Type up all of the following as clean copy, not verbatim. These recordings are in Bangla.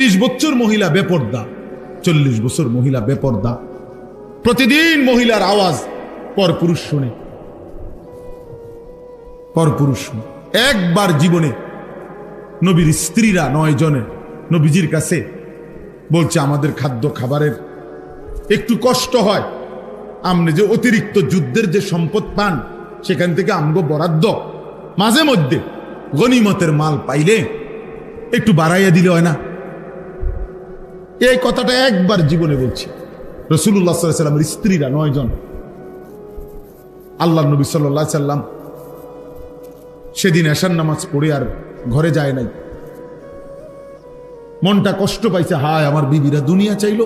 30 বছর মহিলা বেপর্দা, 40 বছর মহিলা বেপর্দা, প্রতিদিন মহিলার আওয়াজ পরপুরুষ শুনে, পরপুরুষ শুনে। একবার জীবনে নবীর স্ত্রীরা 9 জনে নবীজির কাছে বলছে, আমাদের খাদ্য খাবারের একটু কষ্ট হয়, আপনি যে অতিরিক্ত যুদ্ধের যে সম্পদ পান সেখান থেকে আমগো বরাদ্দ মাঝে মধ্যে গনিমতের মাল পাইলে একটু বাড়াইয়া দিলে হয় না? এই কথাটা একবার জীবনে বলছি। রাসূলুল্লাহ সাল্লাল্লাহু আলাইহি ওয়াসাল্লামের স্ত্রীরা 9 জন, আল্লাহর নবী সাল্লাল্লাহু আলাইহি সাল্লাম সেদিন এশার নামাজ পড়ে আর ঘরে যায় নাই। মনটা কষ্ট পাইছে, হায় আমার বিবিরা দুনিয়া চাইলো,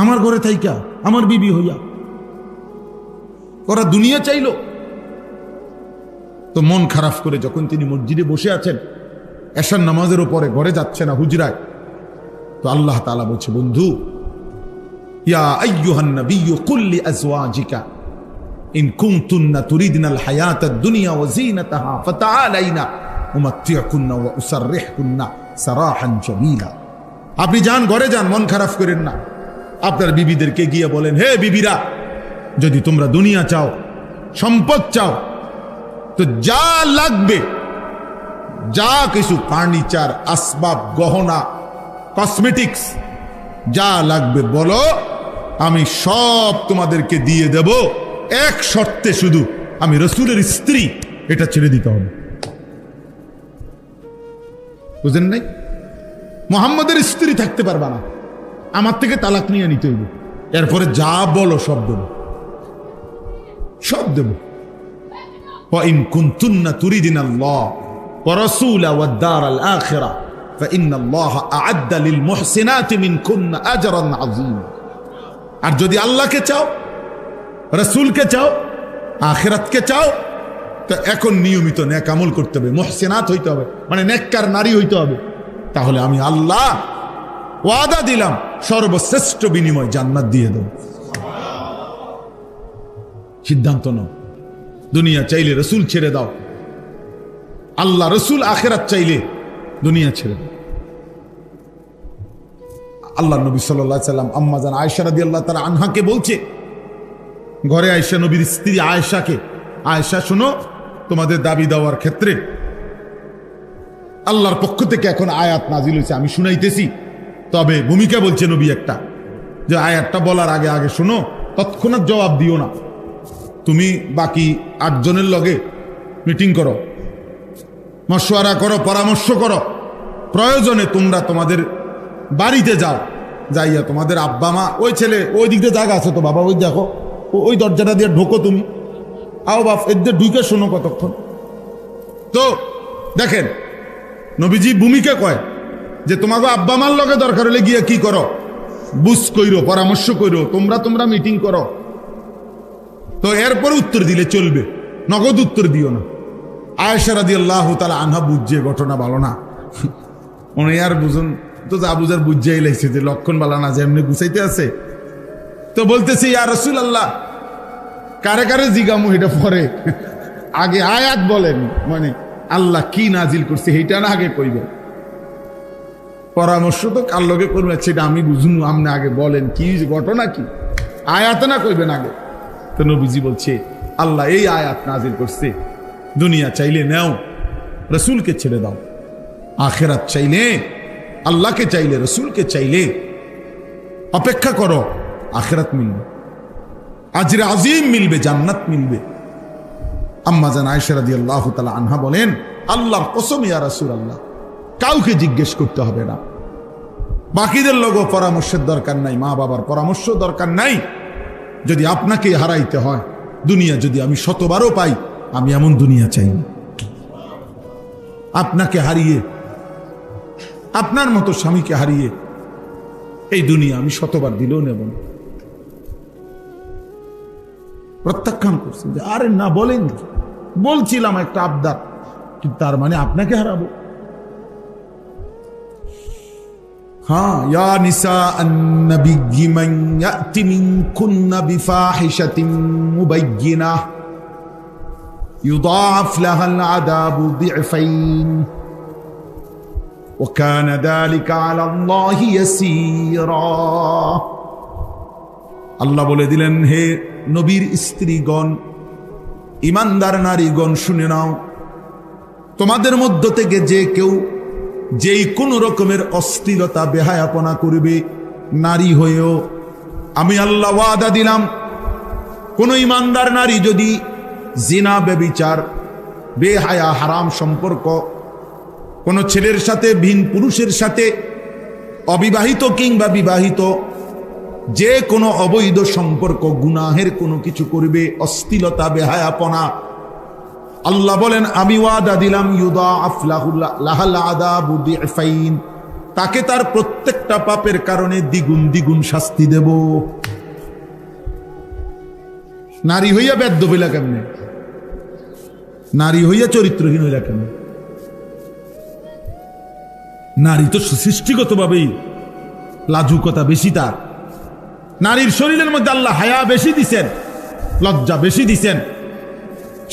আমার ঘরে থাইকা আমার বিবি হইয়া ওরা দুনিয়া চাইলো। তো মন খারাপ করে যখন তিনি মসজিদে বসে আছেন, এশার নামাজের উপরে ঘরে যাচ্ছে না, হুজরায়, তো আল্লাহ তাআলা বলছে, বন্ধু, ইয়া আইয়ুহান নাবিয়্যু কুল লিআজওয়াজিকা ইন কুনতুন্না তুরিদনাল হায়াতাদ দুনিয়া ওয়া যিনাতাহা ফাতাআলাইনা উমাত্তিউকুন্না ওয়া উসাররিহুকুন্না সারাহান জামিলা। আপনি যান, ঘরে যান, মন খারাপ করেন না। আপনার বিবিদেরকে গিয়ে বলেন, হে বিবিরা, যদি তোমরা দুনিয়া চাও, সম্পদ চাও, তো যা লাগবে, যা কিছু ফার্নিচার, আসবাব, গহনা, কসমেটিক্স যা লাগবে বলো, আমি সব তোমাদেরকে দিয়ে দেব, এক শর্তে, শুধু আমি রাসূলের স্ত্রী, এটা ছেড়ে দিতে হবে। বুঝেন নাই? মুহাম্মদের স্ত্রী থাকতে পারবা না, আমার থেকে তালাক নিয়ে নিতে হইব, এরপরে যা বলো সব দেব, সব দেব। وَإِن كُنتُنَّ تُرِيدْنَ اللَّهَ وَرَسُولَهُ وَالدَّارَ الْآخِرَةَ فَإِنَّ اللَّهَ أَعَدَّ لِلْمُحْسِنَاتِ مِنكُنَّ أَجْرًا عَظِيمًا। আর যদি আল্লাহকে চাও, রাসূলকে চাও, আখিরাতকে চাও, তো এখন নিয়মিত নেক আমল করতে হবে, মুহসিনাত হইতে হবে, মানে নেককার নারী হইতে হবে। তাহলে আমি আল্লাহ ওয়াদা দিলাম, সর্বশ্রেষ্ঠ বিনিময় জান্নাত দিয়ে দেব। সিদ্ধান্ত নাও, দুনিয়া চাইলে রাসূল ছেড়ে দাও, আল্লাহ রাসূল আখিরাত চাইলে দুনিয়া ছেড়ে দাও। আল্লাহ নবী সাল্লাল্লাহু আলাইহি সাল্লাম আম্মা জান আয়েশা রাদিয়াল্লাহু তাআলা আনহাকে বলছে, ঘরে আয়েশা নবীর স্ত্রী আয়েশাকে, আয়েশা শোনো, তোমাদের দাবি দেওয়ার ক্ষেত্রে আল্লাহর পক্ষ থেকে এখন আয়াত নাজিল হয়েছে, আমি শুনাইতেছি, তবে ভূমিকা বলছে নবী একটা, যে আয়াতটা বলার আগে আগে শোনো, তৎক্ষণাৎ জবাব দিও না। তুমি বাকি 8 জনের লগে মিটিং করো, মশওয়ারা করো, পরামর্শ করো, প্রয়োজনে তোমরা তোমাদের বাড়িতে যাও, যাইয়া তোমাদের আব্বা মা, ওই ছেলে ওই দিক দিয়ে জায়গা আছে তো বাবা, ওই দেখো, ওই দরজাটা দিয়ে ঢোকো, তুমি আও বাপ, এদের ঢুকে শোনো কতক্ষণ। তো দেখেন নবীজি ভূমিকা কয় যে তোমাকে আব্বা মার লগে দরকার হলে গিয়ে কি করো, বুঝ কইরো, পরামর্শ কইরো, তোমরা মিটিং করো। তো এরপর উত্তর দিলে চলবে, নগদ উত্তর দিও না। আয়েশা রাদিয়াল্লাহু তাআলা আনহা বুঝছে ঘটনা ভালো না, উনি আর বুঝুন তো, যা বুঝার বুঝাই লাইছে যে লক্ষণ বালা না, যে এমনি গুছাইতে আছে। তো বলতেছে, ইয়া রাসূলুল্লাহ, কারে কারে জিগামু এটা পরে, আগে আয়াত বলেন, মানে আল্লাহ কি নাজিল করছে এইটা না আগে কইবেন, পরামর্শ তো কার লগে করবেন সেটা আমি বুঝুন, আপনি আগে বলেন কি ঘটনা, কি আয়াত না কইবেন আগে। তো নবীজি বলছে, আল্লাহ এই আয়াত নাজিল করছে, দুনিয়া চাইলে নাও, রাসূলকে ছেড়ে দাও, আখিরাত চাইলে আল্লাহকে চাইলে, রাসূলকে চাইলে অপেক্ষা করো, আখিরাত মিলবে, আজরে আজিম মিলবে, জান্নাত মিলবে। আম্মা জান আয়েশা রাদিয়াল্লাহু তাআলা আনহা বলেন, আল্লাহর কসম ইয়া রাসূলুল্লাহ, কাউকে জিজ্ঞেস করতে হবে না, বাকিদের লগো পরামর্শের দরকার নাই, মা বাবার পরামর্শ দরকার নাই। যদি আপনাকে হারাইতে হয়, দুনিয়া যদি আমি 100বারও পাই, আমি এমন দুনিয়া চাই না। আপনাকে হারিয়ে, আপনার মতো স্বামীকে হারিয়ে এই দুনিয়া আমি 100বার দিলেও নেব না। প্রত্যাখ্যান করছেন যে আরে না, বলেন, বলছিলাম একটা আবদার, কিন্তু তার মানে আপনাকে হারাবো। হ্যাঁ, ইয়া নিসা আন-নবী মান ইয়াতি মিনকুন্না বিফাহিশাতিন মুবায়্যিনাহ ইউদাআফ লাহাল আযাবু দি'ফাইন। وكان ذلك على الله يسيرا। আল্লাহ বলে দিলেন, হে নবীর স্ত্রীগণ, ইমানদার নারীগণ, শুনে নাও, তোমাদের মধ্য থেকে যে কেউ যেই কোন রকমের অশ্লীলতা বেহায়াপনা করবে, নারী হয়েও আমি আল্লাহ ওয়াদা দিলাম, কোন ইমানদার নারী যদি জিনা, ব্যভিচার, বেহায়া, হারাম সম্পর্ক কোন ছেলের সাথে, ভিন পুরুষের সাথে, অবিবাহিত কিংবা বিবাহিত, যে কোনো অবৈধ সম্পর্ক, গুনাহের কোনো কিছু করবে, অশ্লীলতা, বেহায়াপনা, আল্লাহ বলেন আমি ওয়াদা দিলাম, ইউদাআফ লাহাল আযাবু দি'ফাইন, তাকে তার প্রত্যেকটা পাপের কারণে দ্বিগুণ দ্বিগুণ শাস্তি দেব। নারী হইয়া বেদ্য হইলা কেমনে? নারী হইয়া চরিত্রহীন হইলা কেমনে? নারী তো সৃষ্টিগতভাবেই লাজুকতা বেশি তার। নারীর শরীরের মধ্যে আল্লাহ হায়া বেশি দিছেন, লজ্জা বেশি দিছেন।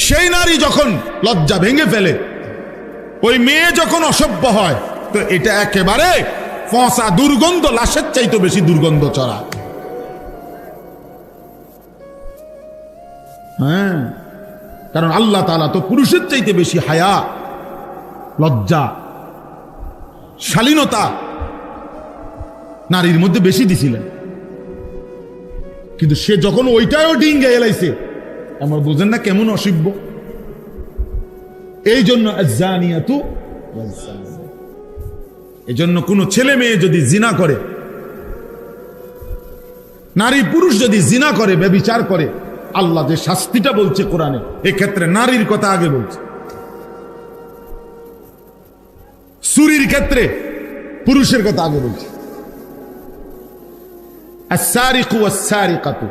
সেই নারী যখন লজ্জা ভেঙে ফেলে, ওই মেয়ে যখন অসভ্য হয়, তো এটা একেবারে ফসা দুর্গন্ধ, লাশের চাইতে বেশি দুর্গন্ধ চড়া। হ্যাঁ, কারণ আল্লাহ তাআলা তো পুরুষের চাইতে বেশি হায়া, লজ্জা, শালীনতা নারীর মধ্যে বেশি দিছিলেন। কিন্তু সে যখন ওইটাও ডিঙ্গে এলাইছে, আমার বোঝেন না কেমন অসভ্য। এই জন্য এই জন্য কোন ছেলে মেয়ে যদি জিনা করে, নারী পুরুষ যদি জিনা করে, ব্যভিচার করে, আল্লাহ যে শাস্তিটা বলছে কোরআনে, এক্ষেত্রে নারীর কথা আগে বলছে। চুরির ক্ষেত্রে পুরুষের কথা আগে বলছে। আস-সারিকু ওয়াস-সারিকাতু,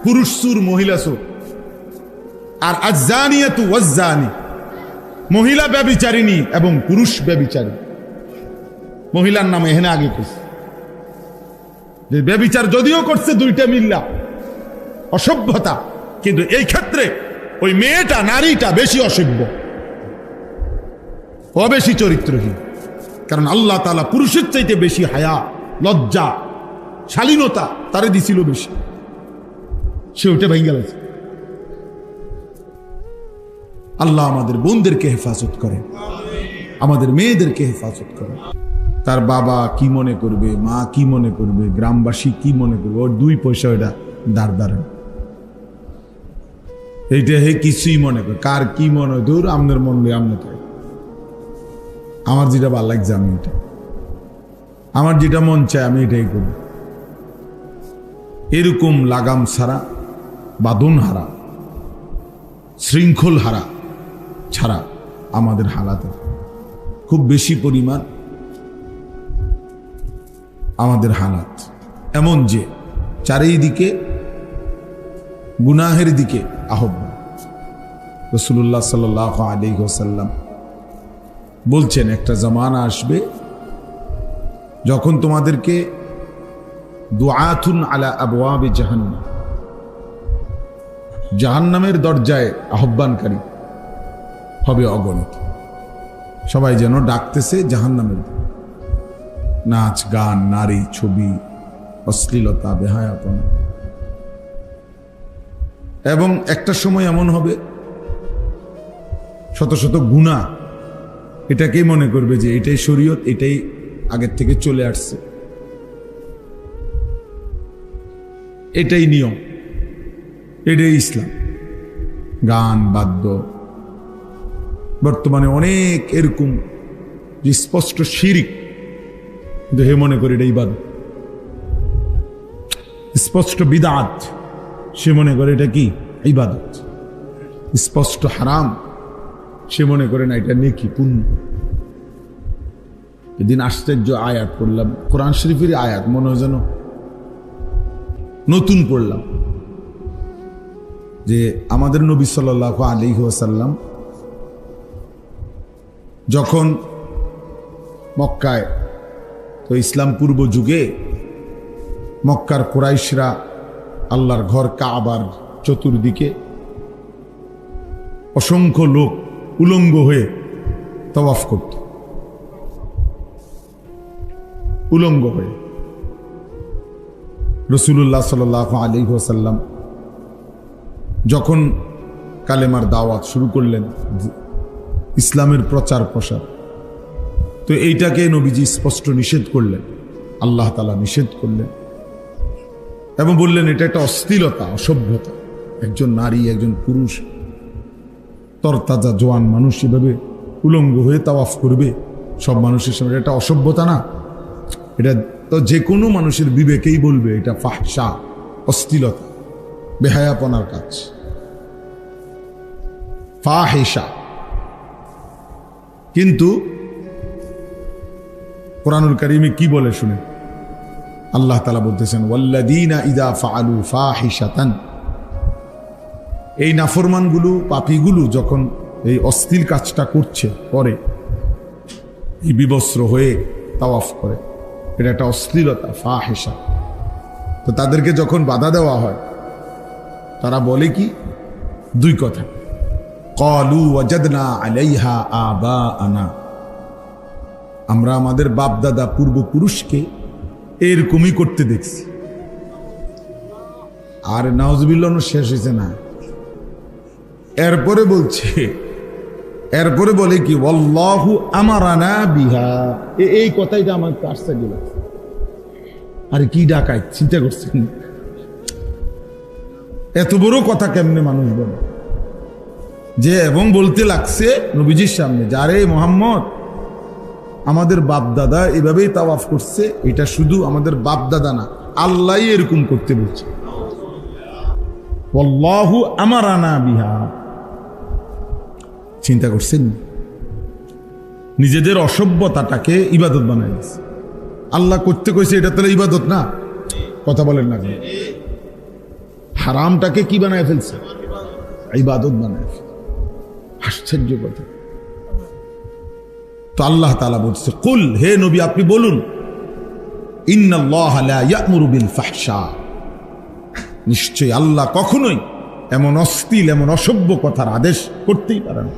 পুরুষ চোর, মহিলা চোর। আর আজ-জানিয়াতু ওয়াজ-জানি, মহিলা ব্যভিচারিণী এবং পুরুষ ব্যভিচারী। মহিলার নাম এখানে আগে কইছে যে ব্যভিচার যদিও করছে দুইটা মিল্লা, অসভ্যতা, কিন্তু এই ক্ষেত্রে ওই মেয়েটা, নারীটা বেশি অসভ্য, ও বেশি চরিত্রহীন। কারণ আল্লাহ তাআলা পুরুষের চাইতে বেশি হায়া, লজ্জা, শালীনতা তারে দিছিল বেশি, সে ওটা ভেঙে গেছে। আল্লাহ আমাদের বোনদেরকে হেফাজত করে, আমাদের মেয়েদেরকে হেফাজত করে। তার বাবা কি মনে করবে, মা কি মনে করবে, গ্রামবাসী কি মনে করবে, ওর দুই পয়সা ওটা দাঁড় দাঁড়ান, এইটা হে কিছুই মনে করে। কার কি মনে হয়, দূর, আমনের মন লই আমনে থাকে। আমার যেটা ভালো লাগছে আমি এটা, আমার যেটা মন চায় আমি এটাই করি। এরকম লাগাম ছাড়া, বাঁধন হারা, শৃঙ্খল হারা ছাড়া আমাদের হালাতে খুব বেশি পরিমাণ আমাদের হালাত এমন যে চারিদিকে গুনাহের দিকে আহ্বান। রাসূলুল্লাহ সাল্লাল্লাহু আলাইহি ওয়াসাল্লাম বলছেন, একটা জামানা আসবে যখন তোমাদেরকে দুআতুন আলা আবওয়াবি জাহান্নাম, জাহান্নামের দরজায় আহ্বানকারী হবে অগণিত। সবাই যেন ডাকতেছে জাহান্নামের, নাচ, গান, নারী, ছবি, অশ্লীলতা, বেহায়াপনা। এবং একটা সময় এমন হবে শত শত গুনাহ এটাকেই মনে করবে যে এটাই শরীয়ত, এটাই আগের থেকে চলে আসছে, এটাই নিয়ম, এটাই ইসলাম। গান, বাদ্য, বর্তমানে অনেক এরকম যে স্পষ্ট শিরিক, কিন্তু হে মনে করে এটা ইবাদত। স্পষ্ট বিদআত, সে মনে করে এটা কি ইবাদত। স্পষ্ট হারাম, সে মনে করে না এটা নেকি, পুণ্য। এদিন আশ্চর্য আয়াত পড়লাম, কোরআন শরীফের আয়াত, মনে হয় যেন নতুন পড়লাম, যে আমাদের নবী সাল্লাল্লাহু আলাইহি ওয়াসাল্লাম যখন মক্কায়, তো ইসলাম পূর্ব যুগে মক্কার কুরাইশরা আল্লাহর ঘর কাবার চতুর্দিকে অসংখ্য লোক উলঙ্গ হয়ে তাওয়াফ করত। উলঙ্গ হয়ে। রাসূলুল্লাহ সাল্লাল্লাহু আলাইহি ওয়াসাল্লাম যখন কালেমার দাওয়াত শুরু করলেন, ইসলামের প্রচার প্রসার, তো এইটাকে নবীজি স্পষ্ট নিষেধ করলেন, আল্লাহ তাআলা নিষেধ করলেন এবং বললেন এটা একটা অশ্লীলতা, অসভ্যতা। একজন নারী, একজন পুরুষ, তরতাজা জোয়ান মানুষ এভাবে উলঙ্গ হয়ে তাওয়াফ করবে সব মানুষের সামনে, এটা অসভ্যতা না? এটা তো যে কোনো মানুষের বিবেকেই বলবে এটা ফাহশা, অশ্লীলতা, বেহায়াপনার কাজ, ফাহিশা। কিন্তু কোরআনুল কারীমে কি বলে শুনে, আল্লাহ তাআলা বলতেছেন ওয়াল্লাযীনা ইযা ফাআলু ফাহিশাতান, এই নাফরমানগুলো, পাপীগুলো যখন এই অশ্লীল কাজটা করছে, করে এই বিবস্ত্র হয়ে তাওয়াফ করে, এটা একটা অশ্লীলতা, ফাহিশা। তো তাদেরকে যখন বাধা দেওয়া হয় তারা বলে কি? দুই কথা, ক্বালু ওয়াজাদনা আলাইহা আবাআনা, আমরা আমাদের বাপ দাদা পূর্বপুরুষকে এরকমই করতে দেখছি। আর নাউজুবিল্লাহ শেষ হয়েছে না, এরপরে বলছে, এরপরে বলে কি ওয়াল্লাহু আমারানা বিহা, এই কথাইটা আমার কাছে গেল। আরে কি ডাকাই, চিন্তা করছেন? এত বড় কথা কেমনে মানুষ বলে? যে এবং বলতে লাগছে নবীজির সামনে, যারে মুহাম্মদ আমাদের বাপ দাদা এভাবেই তাওয়াফ করছে, এটা শুধু আমাদের বাপ দাদা না, আল্লাহই এরকম করতে বলছে। ওয়াল্লাহু আমারানা বিহা, চিন্তা করছেন? নিজেদের অসভ্যতাটাকে ইবাদত বানায় দিচ্ছে। আল্লাহ করতে কইছে, এটা তাহলে ইবাদত না? কথা বলেন না? হারামটাকে কি বানায় ফেলছে? ইবাদত বানায় ফেলছে। আশ্চর্য কথা। তো আল্লাহ তাআলা বলছে, কুল, হে নবী আপনি বলুন, ইন্নাল্লাহা লা ইয়া'মুরু বিল ফাহশা, নিশ্চয়ই আল্লাহ কখনোই এমন অশ্লীল, এমন অসভ্য কথার আদেশ করতেই পারে না।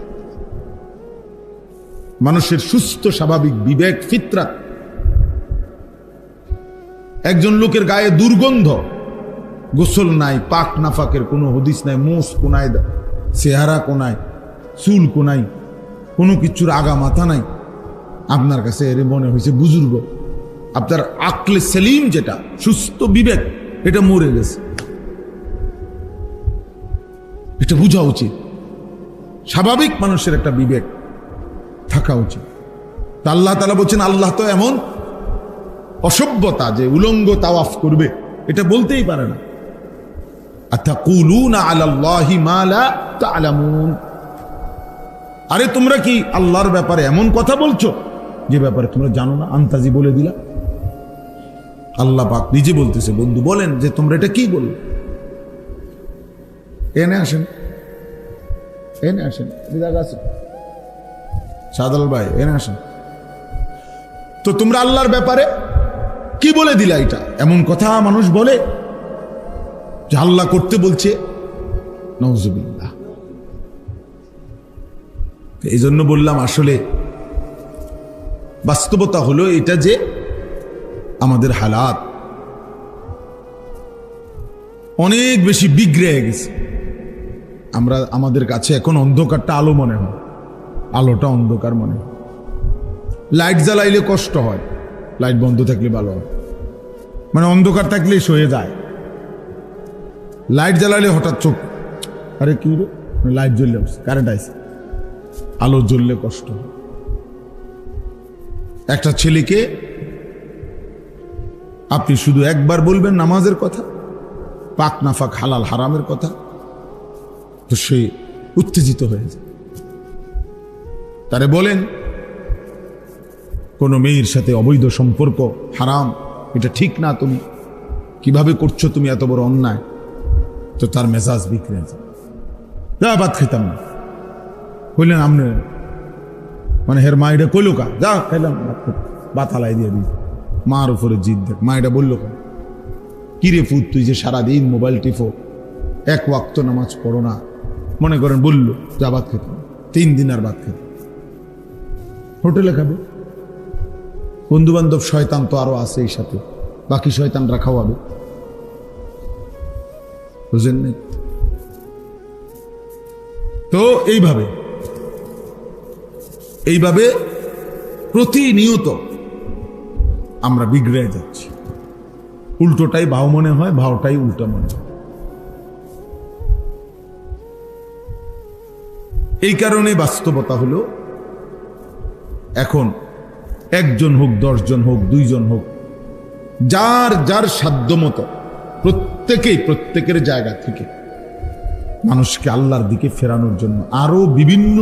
মানুষের সুস্থ স্বাভাবিক বিবেক, ফিতরাত, একজন লোকের গায়ে দুর্গন্ধ, গোসল নাই, পাক নাফাকের কোনো হদিস নাই, মুখ কোনায়, চেহারা কোনায়, চুল কোনায়, কোনো কিছুর আগা মাথা নাই, আপনার কাছে এর মনে হয়েছে বুজুর্গ, আপনার আকলে সেলিম, যেটা সুস্থ বিবেক, এটা মরে গেছে। এটা বোঝা উচিত, স্বাভাবিক মানুষের একটা বিবেক থাকা উচিত। তা আল্লাহ তাআলা বলছেন, আল্লাহ তো এমন অসভ্যতা যে উলঙ্গ তাওয়াফ করবে, এটা বলতেই পারে না। আতাকুলুনা আলাল্লাহি মা লা তা'লামুন, আরে তোমরা কি আল্লাহর ব্যাপারে এমন কথা বলছো যে ব্যাপারে তোমরা জানো না? আন্তাজি বলে দিলা। আল্লাহ পাক নিজে বলতেছে, বন্ধু বলেন যে তোমরা এটা কি বললে। এনে আসেন, এনে আসেন, সাদাল ভাই এনে আসেন। তো তোমরা আল্লাহর ব্যাপারে কি বলে দিলা? এটা এমন কথা মানুষ বলে যে আল্লাহ করতে বলছে, নাউজুবিল্লাহ। এই জন্য বললাম, আসলে বাস্তবতা হলো এটা যে আমাদের হালাত অনেক বেশি বিগড়ে গেছে। আমরা, আমাদের কাছে এখন অন্ধকারটা আলো মনে হয়, আলোটা অন্ধকার মনে হয়। লাইট জ্বালাইলে কষ্ট হয়, লাইট বন্ধ থাকলে ভালো হয়। মানে অন্ধকার থাকলে সয়ে যায়, লাইট জ্বালাইলে হঠাৎ চোখ, আরে কি রে, লাইট জ্বললে কারেন্ট আইছে, আলো জ্বললে কষ্ট হয়। একটা ছেলেকে আপনি শুধু একবার বলবেন নামাজের কথা, পাক নাফাক হালাল হারামের কথা, তো সে উত্তেজিত হয়ে যায়। তারে বলেন কোন মেয়ের সাথে অবৈধ সম্পর্ক হারাম, এটা ঠিক না, তুমি কিভাবে করছো, তুমি এত বড় অন্যায়, তো তার মেজাজ বিগড়ে যায়। যা ভাত খেতাম না, বললেন আপনি, মানে হের মা এটা কইলো কা, যা খাইলাম ভাত হালাই দিয়ে দিই। মার উপরে জিদ দেখ, মা এটা বললো কা, কিরে ফুট তুই যে সারাদিন মোবাইল টিপো, এক ওয়াক্ত নামাজ পড়ো না, মনে করেন বললো যা ভাত খেতাম, 3 দিন আর ভাত খেতাম, হোটেলে খাবে। বন্ধু বান্ধব শয়তান তো আরো আছে এই সাথে, বাকি শয়তানরা খাওয়াবে, বুঝেন নাই? তো এইভাবে প্রতিনিয়ত আমরা বিগড়ে যাচ্ছি। উল্টোটাই ভাও মনে হয়, ভাওটাই উল্টো মনে হয়। এই কারণে বাস্তবতা হলো, এখন একজন হোক, 10 জন হোক, 2 জন হোক, যার যার সাধ্য মতো প্রত্যেকের জায়গা থেকে মানুষকে আল্লাহর দিকে ফেরানোর জন্য আরো ভিন্ন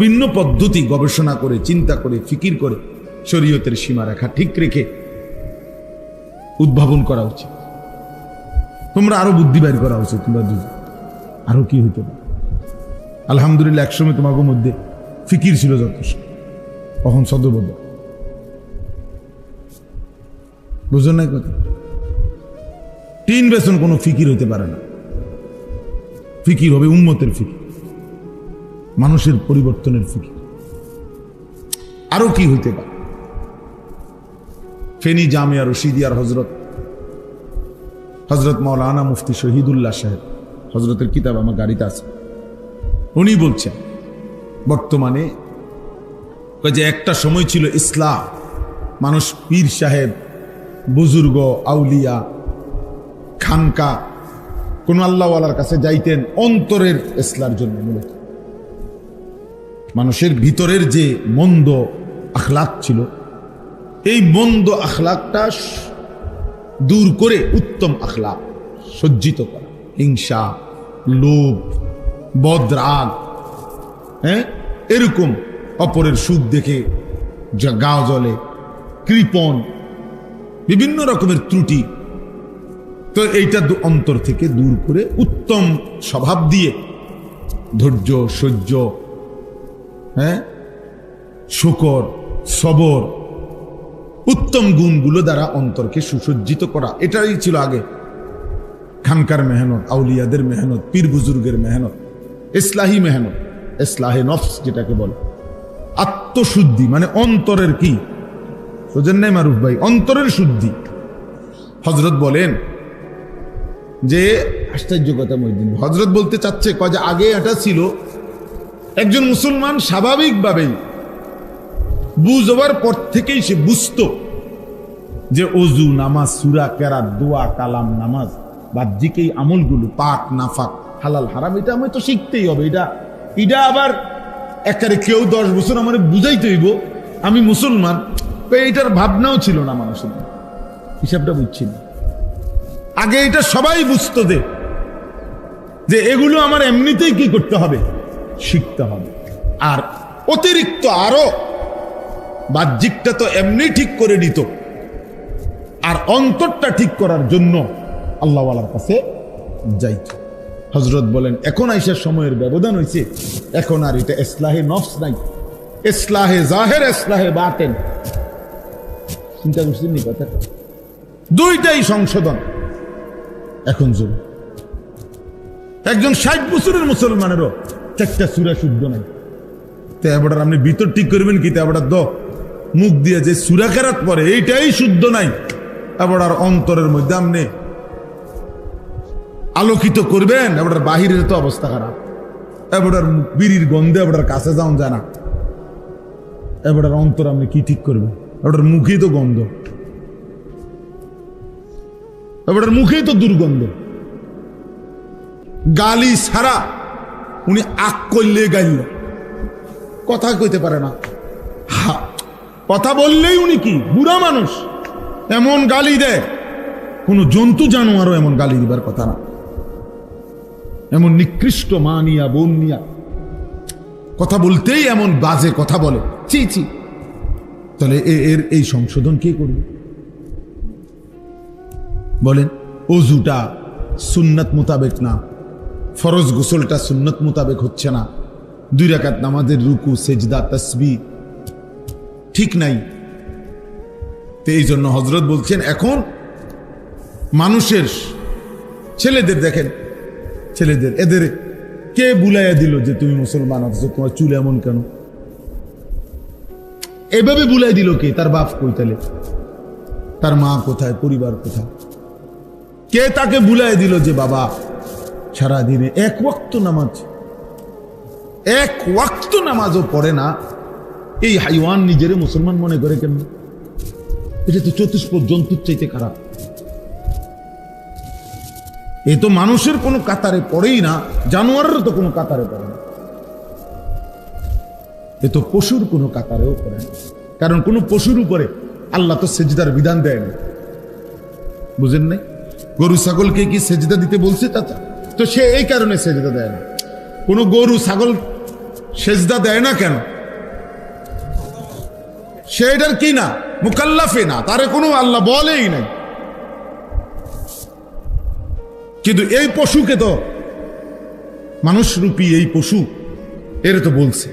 ভিন্ন পদ্ধতি গবেষণা করে, চিন্তা করে, ফিকির করে, শরীয়তের সীমারেখা ঠিক রেখে উদ্ভাবন করা উচিত। তোমরা আরো বুদ্ধি বাইর করা উচিত। তোমরা দুজন আরো কি হইতে পারে? আলহামদুলিল্লাহ একসময় তোমাদের মধ্যে ফিকির ছিল যথেষ্ট, কখন সদবদ্ধ, বুঝো নাই কথা? 3 বেতন কোনো ফিকির হইতে পারে না। ফিকির হবে উম্মতের ফিকির, মানুষের পরিবর্তনের ফিকির। আরো কি হইতে পারে? ফেনী জামিয়া রশিদিয়ার হজরত মাওলানা মুফতি শহীদুল্লাহ সাহেব, হজরতের কিতাব আমার গাড়িতে আছে, উনি বলছেন বর্তমানে যে একটা সময় ছিল ইসলাম, মানুষ পীর সাহেব, বুজুর্গ, আউলিয়া, খানকা, কোন আল্লাহওয়ালার কাছে যাইতেন অন্তরের ইসলার জন্য। মূলত মানুষের ভিতরের যে মন্দ আখলাক ছিল, এই মন্দ আখলাকটা দূর করে উত্তম আখলাক সজ্জিত করা। হিংসা, লোভ, বদরাগ, এরকম অপরের সুখ দেখে যা গা জ্বলে, কৃপণ, বিভিন্ন রকমের ত্রুটি, তো এইটা অন্তর থেকে দূর করে উত্তম স্বভাব দিয়ে ধৈর্য, সহ্য, শুকর, সবর, উত্তম গুণগুলো দ্বারা অন্তরকে সুসজ্জিত করা। এটাই ছিল আগে খানকার মেহনত, আউলিয়াদের মেহনত, পীর বুজুর্গের মেহনত, ইসলাহি মেহনত, ইসলাহে নফস যেটাকে বলে। আত্মশুদ্ধি মানে অন্তরের কি বুঝেন নাই মারুফ ভাই? অন্তরের শুদ্ধি। হযরত বলেন যে, আশ্চর্য কথা মহিউদ্দিন হযরত বলতে চাচ্ছে, কয় যে আগে এটা ছিল একজন মুসলমান স্বাভাবিকভাবেই বুঝবার পর থেকেই সে বুঝতো যে অজু, নামাজ, সূরা, কেরাত, দোয়া, কালাম, নামাজ, বাহ্যিক এই আমলগুলো, পাক নাফাক, হালাল হারাম, এটা আমি তো শিখতেই হবে। এটা আবার একারে কেউ 10 বছর আমার বুঝাইতে হইব আমি মুসলমান, এইটার ভাবনাও ছিল না মানুষের, হিসাবটা বুঝছি না। আগে এটা সবাই বুঝতো যে এগুলো আমার এমনিতেই কি করতে হবে, শিখতে হবে। আর অতিরিক্ত আরো বাহ্যিকটা তো এমনি ঠিক করে নিত, আর অন্তরটা ঠিক করার জন্য আল্লাহওয়ালার কাছে যাইত। হযরত বলেন এখন আইসার সময়ের ব্যবধান হয়েছে, এখন আর এটা ইসলাহে নফস নাই, ইসলাহে জাহের, ইসলাহে বাতেন। চিন্তা করছেন নি কথাটা? দুইটাই সংশোধন এখন যুগ। একজন 60 বছরের মুসলমানেরও 4টা সূরা শুদ্ধ নাই, তো এবার আপনি ভিতর ঠিক করবেন কি? এবার মুখ দিয়ে যে সূরা কেরাত পড়ে এইটাই শুদ্ধ নাই, এবার অন্তরের মধ্যে আপনি আলোকিত করবেন, এবার বাহিরের তো অবস্থা খারাপ, এবার বিড়ির গন্ধে এবার কাছে যাওয়া যায় না, এবার অন্তর আপনি কি ঠিক করবেন? এবার মুখেই তো গন্ধ, এবার মুখেই তো দুর্গন্ধ। গালি ছাড়া উনি আক করলে গাইল, কথা কইতে পারে না, কথা বললেই উনি কি বুড়া মানুষ, এমন গালি দেয়, কোন জন্তু জানোয়ারও এমন গালি দিবার কথা না। এমন নিকৃষ্ট মা নিয়া, বোন নিয়া কথা বলতেই এমন বাজে কথা বলে, ছি ছি। তাহলে এর এই সংশোধন কে করবে বলেন? অজুটা সুন্নাত মোতাবেক না, ফরজ গোসলটা সুন্নাত মোতাবেক হচ্ছে না, 2 রাকাত নামাজের রুকু, সেজদা, তাসবিহ ঠিক নাই। তো এই জন্য হযরত বলছেন এখন মানুষের ছেলেদের দেখেন, ছেলেদের এদের কে বুলাইয়া দিল যে তুমি মুসলমান আছো, তোমার চুল এমন কেন? এভাবে বুলাই দিল কে? তার বাপ কই তাহলে? তার মা কোথায়? পরিবার কোথায়? কে তাকে বুলাই দিল যে বাবা সারাদিনে এক ওয়াক্ত নামাজ, এক ওয়াক্ত নামাজও পড়ে না, এই হাইওয়ান নিজের মুসলমান মনে করে কেমন? এটা তো চতুষ্পদ জন্তুর চাইতে খারাপ। এ তো মানুষের কোনো কাতারে পড়েই না, জানোয়ারের তো কোনো কাতারে পড়ে না, এ তো পশুর কোনো কাতারেও পড়ে না। কারণ কোন পশুর উপরে আল্লাহ তো সেজদার বিধান দেয় না, বুঝেন নাই? গরু ছাগলকে কি সেজদা দিতে বলছে? চাচা তো সে এই কারণে সেজদা দেয় না। কোন গরু ছাগল সেজদা দেয় না কেন? সে এটার কি না, মুকাল্লাফে না, তারে কোনো আল্লাহ বলেই নাই। কিন্তু এই পশুকে তো, মানুষরূপী এই পশু, এর তো বলছে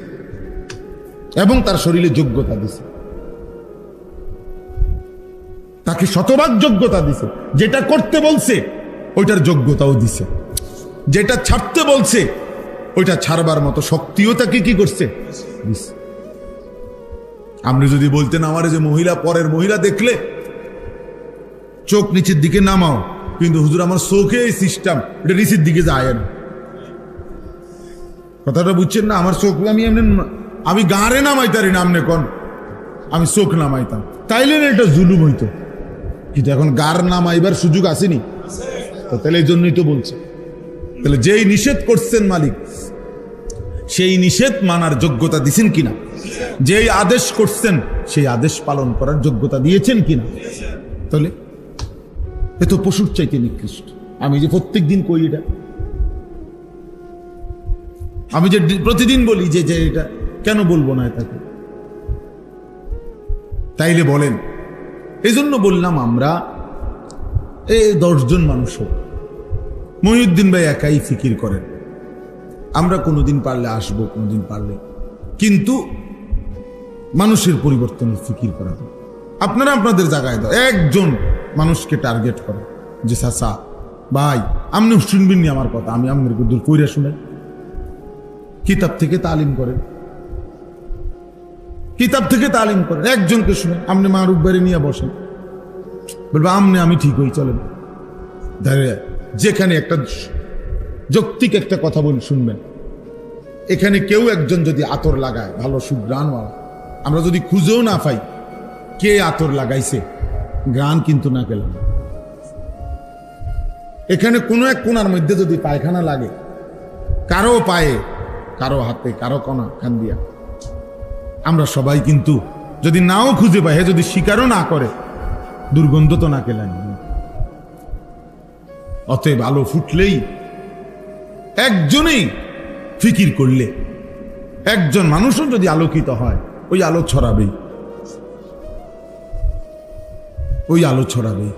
এবং তার শরীরে যোগ্যতা দিছে, তাকে শতভাগ যোগ্যতা দিছে। যেটা করতে বলছে ওইটার যোগ্যতাও দিছে, যেটা ছাড়তে বলছে ওইটা ছাড়বার মতো শক্তিও তাকে কি করছে, দিছে। আপনি যদি বলতেন আমার যে মহিলা, পরের মহিলা দেখলে চোখ নিচের দিকে নামাও, কিন্তু হুজুর আমার চোখে এই সিস্টেম, এটা নিচের দিকে যায় না, কথাটা বুঝছেন না? আমার চোখ আমি গাঁরে নামাইতারি না, আমনে কোন আমি চোখ নামাইতাম, তাইলে এটা জুলুম হইতো। কিন্তু এখন গার নামাইবার সুযোগ আসেনি, তাহলে এই জন্যই তো বলছে। তাহলে যেই নিষেধ করছেন মালিক, সেই নিষেধ মানার যোগ্যতা দিছেন কিনা? যেই আদেশ করছেন সেই আদেশ পালন করার যোগ্যতা দিয়েছেন কিনা? তাহলে এ তো পশুর চাইতে নিকৃষ্ট। আমি যে প্রত্যেক দিন কই এটা, আমি যে প্রতিদিন বলি যে এটা কেন বলবো না এটাকে? তাইলে বলেন, এই জন্য বললাম আমরা এই 10 জন মানুষ হোক, মহিউদ্দিন ভাই একাই ফিকির করেন, আমরা কোনোদিন পারলে আসবো, কোনোদিন পারলে, কিন্তু মানুষের পরিবর্তনের ফিকির করা যায়। আপনারা আপনাদের জায়গায় দাও, একজন মানুষকে টার্গেট করেন যে চাচা ভাই আপনি শুনবেন নি আমার কথা, আমি আপনার দূর কইরা শুনে, কিতাব থেকে তালিম করেন, কিতাব থেকে তালিম করেন, একজনকে শুনে। আপনি মারুফ বাড়ি নিয়ে বসেন, বলবে আমনে আমি ঠিক হই, চলেন। যেখানে একটা যৌক্তিক একটা কথা বলি শুনবেন, এখানে কেউ একজন যদি আতর লাগায় ভালো সুগ্রাণওয়ালা, আমরা যদি খুঁজেও না পাই কে আতর লাগাইছে, গান কিন্তু না গেলাম। এখানে কোনো এক কোনার মধ্যে যদি পায়খানা লাগে, কারো পায়ে, কারো হাতে, কারো কোনা খান দিয়া, আমরা সবাই কিন্তু যদি নাও খুঁজে পাই, যদি স্বীকারও না করে, দুর্গন্ধ তো না গেলেন। অতএব আলো ফুটলেই, একজনেই ফিকির করলে, একজন মানুষও যদি আলোকিত হয়, ওই আলো ছড়াবেই, ওই আলো ছড়াবে,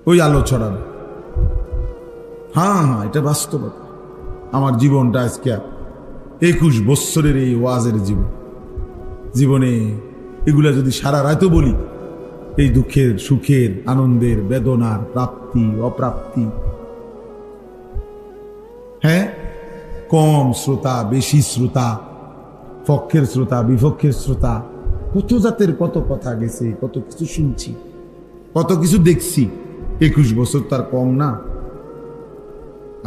ওই আলো ছড়াবে। হ্যাঁ হ্যাঁ, এটা বাস্তবতা। আমার জীবনটা আজকে 21 বৎসরের এই ওয়াজের জীবনে এগুলা যদি সারা রাতও বলি, এই দুঃখের, সুখের, আনন্দের, বেদনার, প্রাপ্তি অপ্রাপ্তি, হ্যাঁ, কম শ্রোতা, বেশি শ্রোতা, পক্ষের শ্রোতা, বিপক্ষের শ্রোতা, কত জাতের কত কথা গেছে, কত কিছু শুনছি, কত কিছু দেখছি। 21 বছর তার কম না,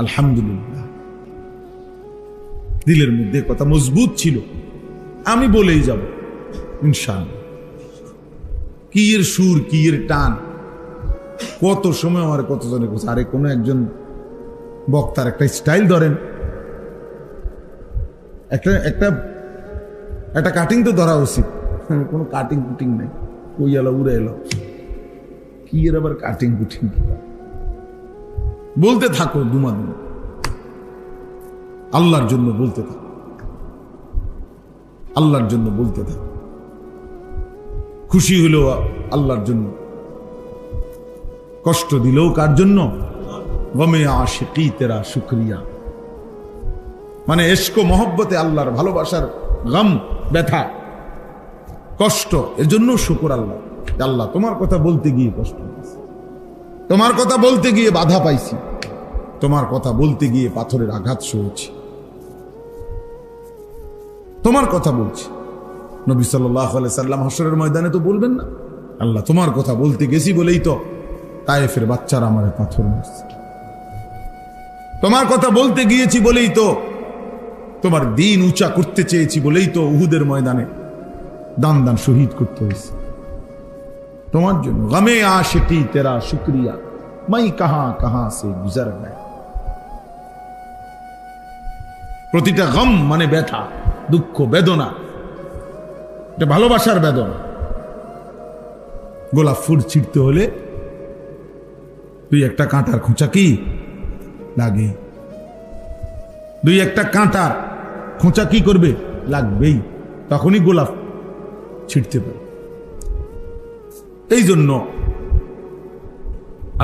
আলহামদুলিল্লাহ। দিলের মধ্যে কথা মজবুত ছিল, আমি বলেই যাব ইনশাআল্লাহ। কি এর সুর, কি এর টান, কত সময় আমার কতজনে বলছে, আরে কোনো একজন বক্তার একটা স্টাইল ধরেন, একটা কাটিং তো ধরা উচিত। কোনো কাটিং কুটিং নাই, কই এলো উড়ে এলো, কি এর আবার কাটিং কুটিং? বলতে থাকো দুমাদুম, আল্লাহর জন্য বলতে থাকো, আল্লাহর জন্য বলতে থাকো। খুশি হলেও আল্লাহর জন্য, কষ্ট দিলেও কার জন্য? গমে আশিকি তেরা শুকরিয়া, মানে এশক মহব্বতে আল্লাহর ভালোবাসার গম, ব্যথা, কষ্ট, এর জন্য শুকর আল্লাহ। আল্লাহ তোমার কথা বলতে গিয়ে কষ্ট পাইছি, তোমার কথা বলতে গিয়ে বাধা পাইছি, তোমার কথা বলতে গিয়ে পাথরের আঘাত সয়েছি, তোমার কথা বলছি। নবী সাল্লাল্লাহু আলাইহি সাল্লাম হাশরের ময়দানে তো বলবেন না, আল্লাহ তোমার কথা বলতে গেছি বলেই তো তায়েফের বাচ্চারা আমারে পাথর মারছে, তোমার কথা বলতে গিয়েছি বলেই তো, তোমার দিন উঁচা করতে চেয়েছি বলেই তো উহুদের ময়দানে দান দান শহীদ করতে হয়েছে তোমার জন্য। গমে আশিকি তেরা শুকরিয়া মাই কাহা কাহা সে গুজর গয়া। প্রতিটা গম মানে ব্যথা, দুঃখ, বেদনা, এটা ভালোবাসার বেদনা। গোলাপ ফুল ছিঁড়তে হলে দুই একটা কাঁটার খোঁচা কি লাগে, দুই একটা কাঁটার খোঁচা কি করবে, লাগবেই, তখনই গোলাপ ছিঁড়তে পারে। এই জন্য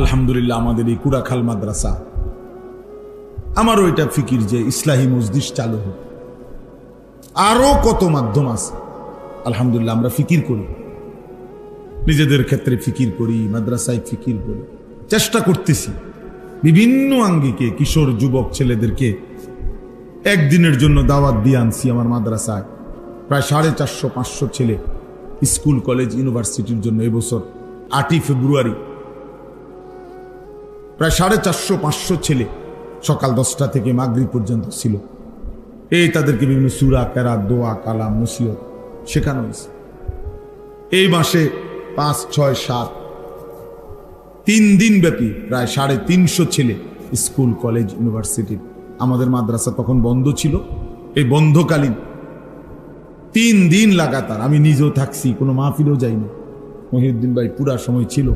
আলহামদুলিল্লাহ আমাদের এই কুড়াখাল মাদ্রাসা, আমারও এটা ফিকির যে ইসলাহি মজলিস চালু হোক। আরো কত মাধ্যম আছে আলহামদুলিল্লাহ, আমরা ফিকির করি, নিজেদের ক্ষেত্রে ফিকির করি, মাদ্রাসায় ফিকির করি, চেষ্টা করতেছি বিভিন্ন আঙ্গিকে কিশোর যুবক ছেলেদেরকে একদিনের জন্য দাওয়াত দিয়ে আনছি আমার মাদ্রাসায়। প্রায় 450-500 ছেলে স্কুল কলেজ ইউনিভার্সিটির জন্য এবছর 8ই ফেব্রুয়ারি প্রায় 450-500 ছেলে সকাল 10টা থেকে মাগরিব পর্যন্ত ছিল। এই তাদেরকে বিভিন্ন সূরা, কেরাত, দোয়া, কালাম, নসিহত শেখানো হয়েছে। এই মাসে 5, 6, 7 3 দিন ব্যাপী প্রায় 350 ছেলে স্কুল কলেজ ইউনিভার্সিটির, আমাদের মাদ্রাসা তখন বন্ধ ছিল, এই বন্ধকালীন 3 দিন লাগাতার আমি নিজেও থাকছি, কোনো মাহফিলেও যাইনি, মহিউদ্দিন ভাই পুরা সময় ছিল।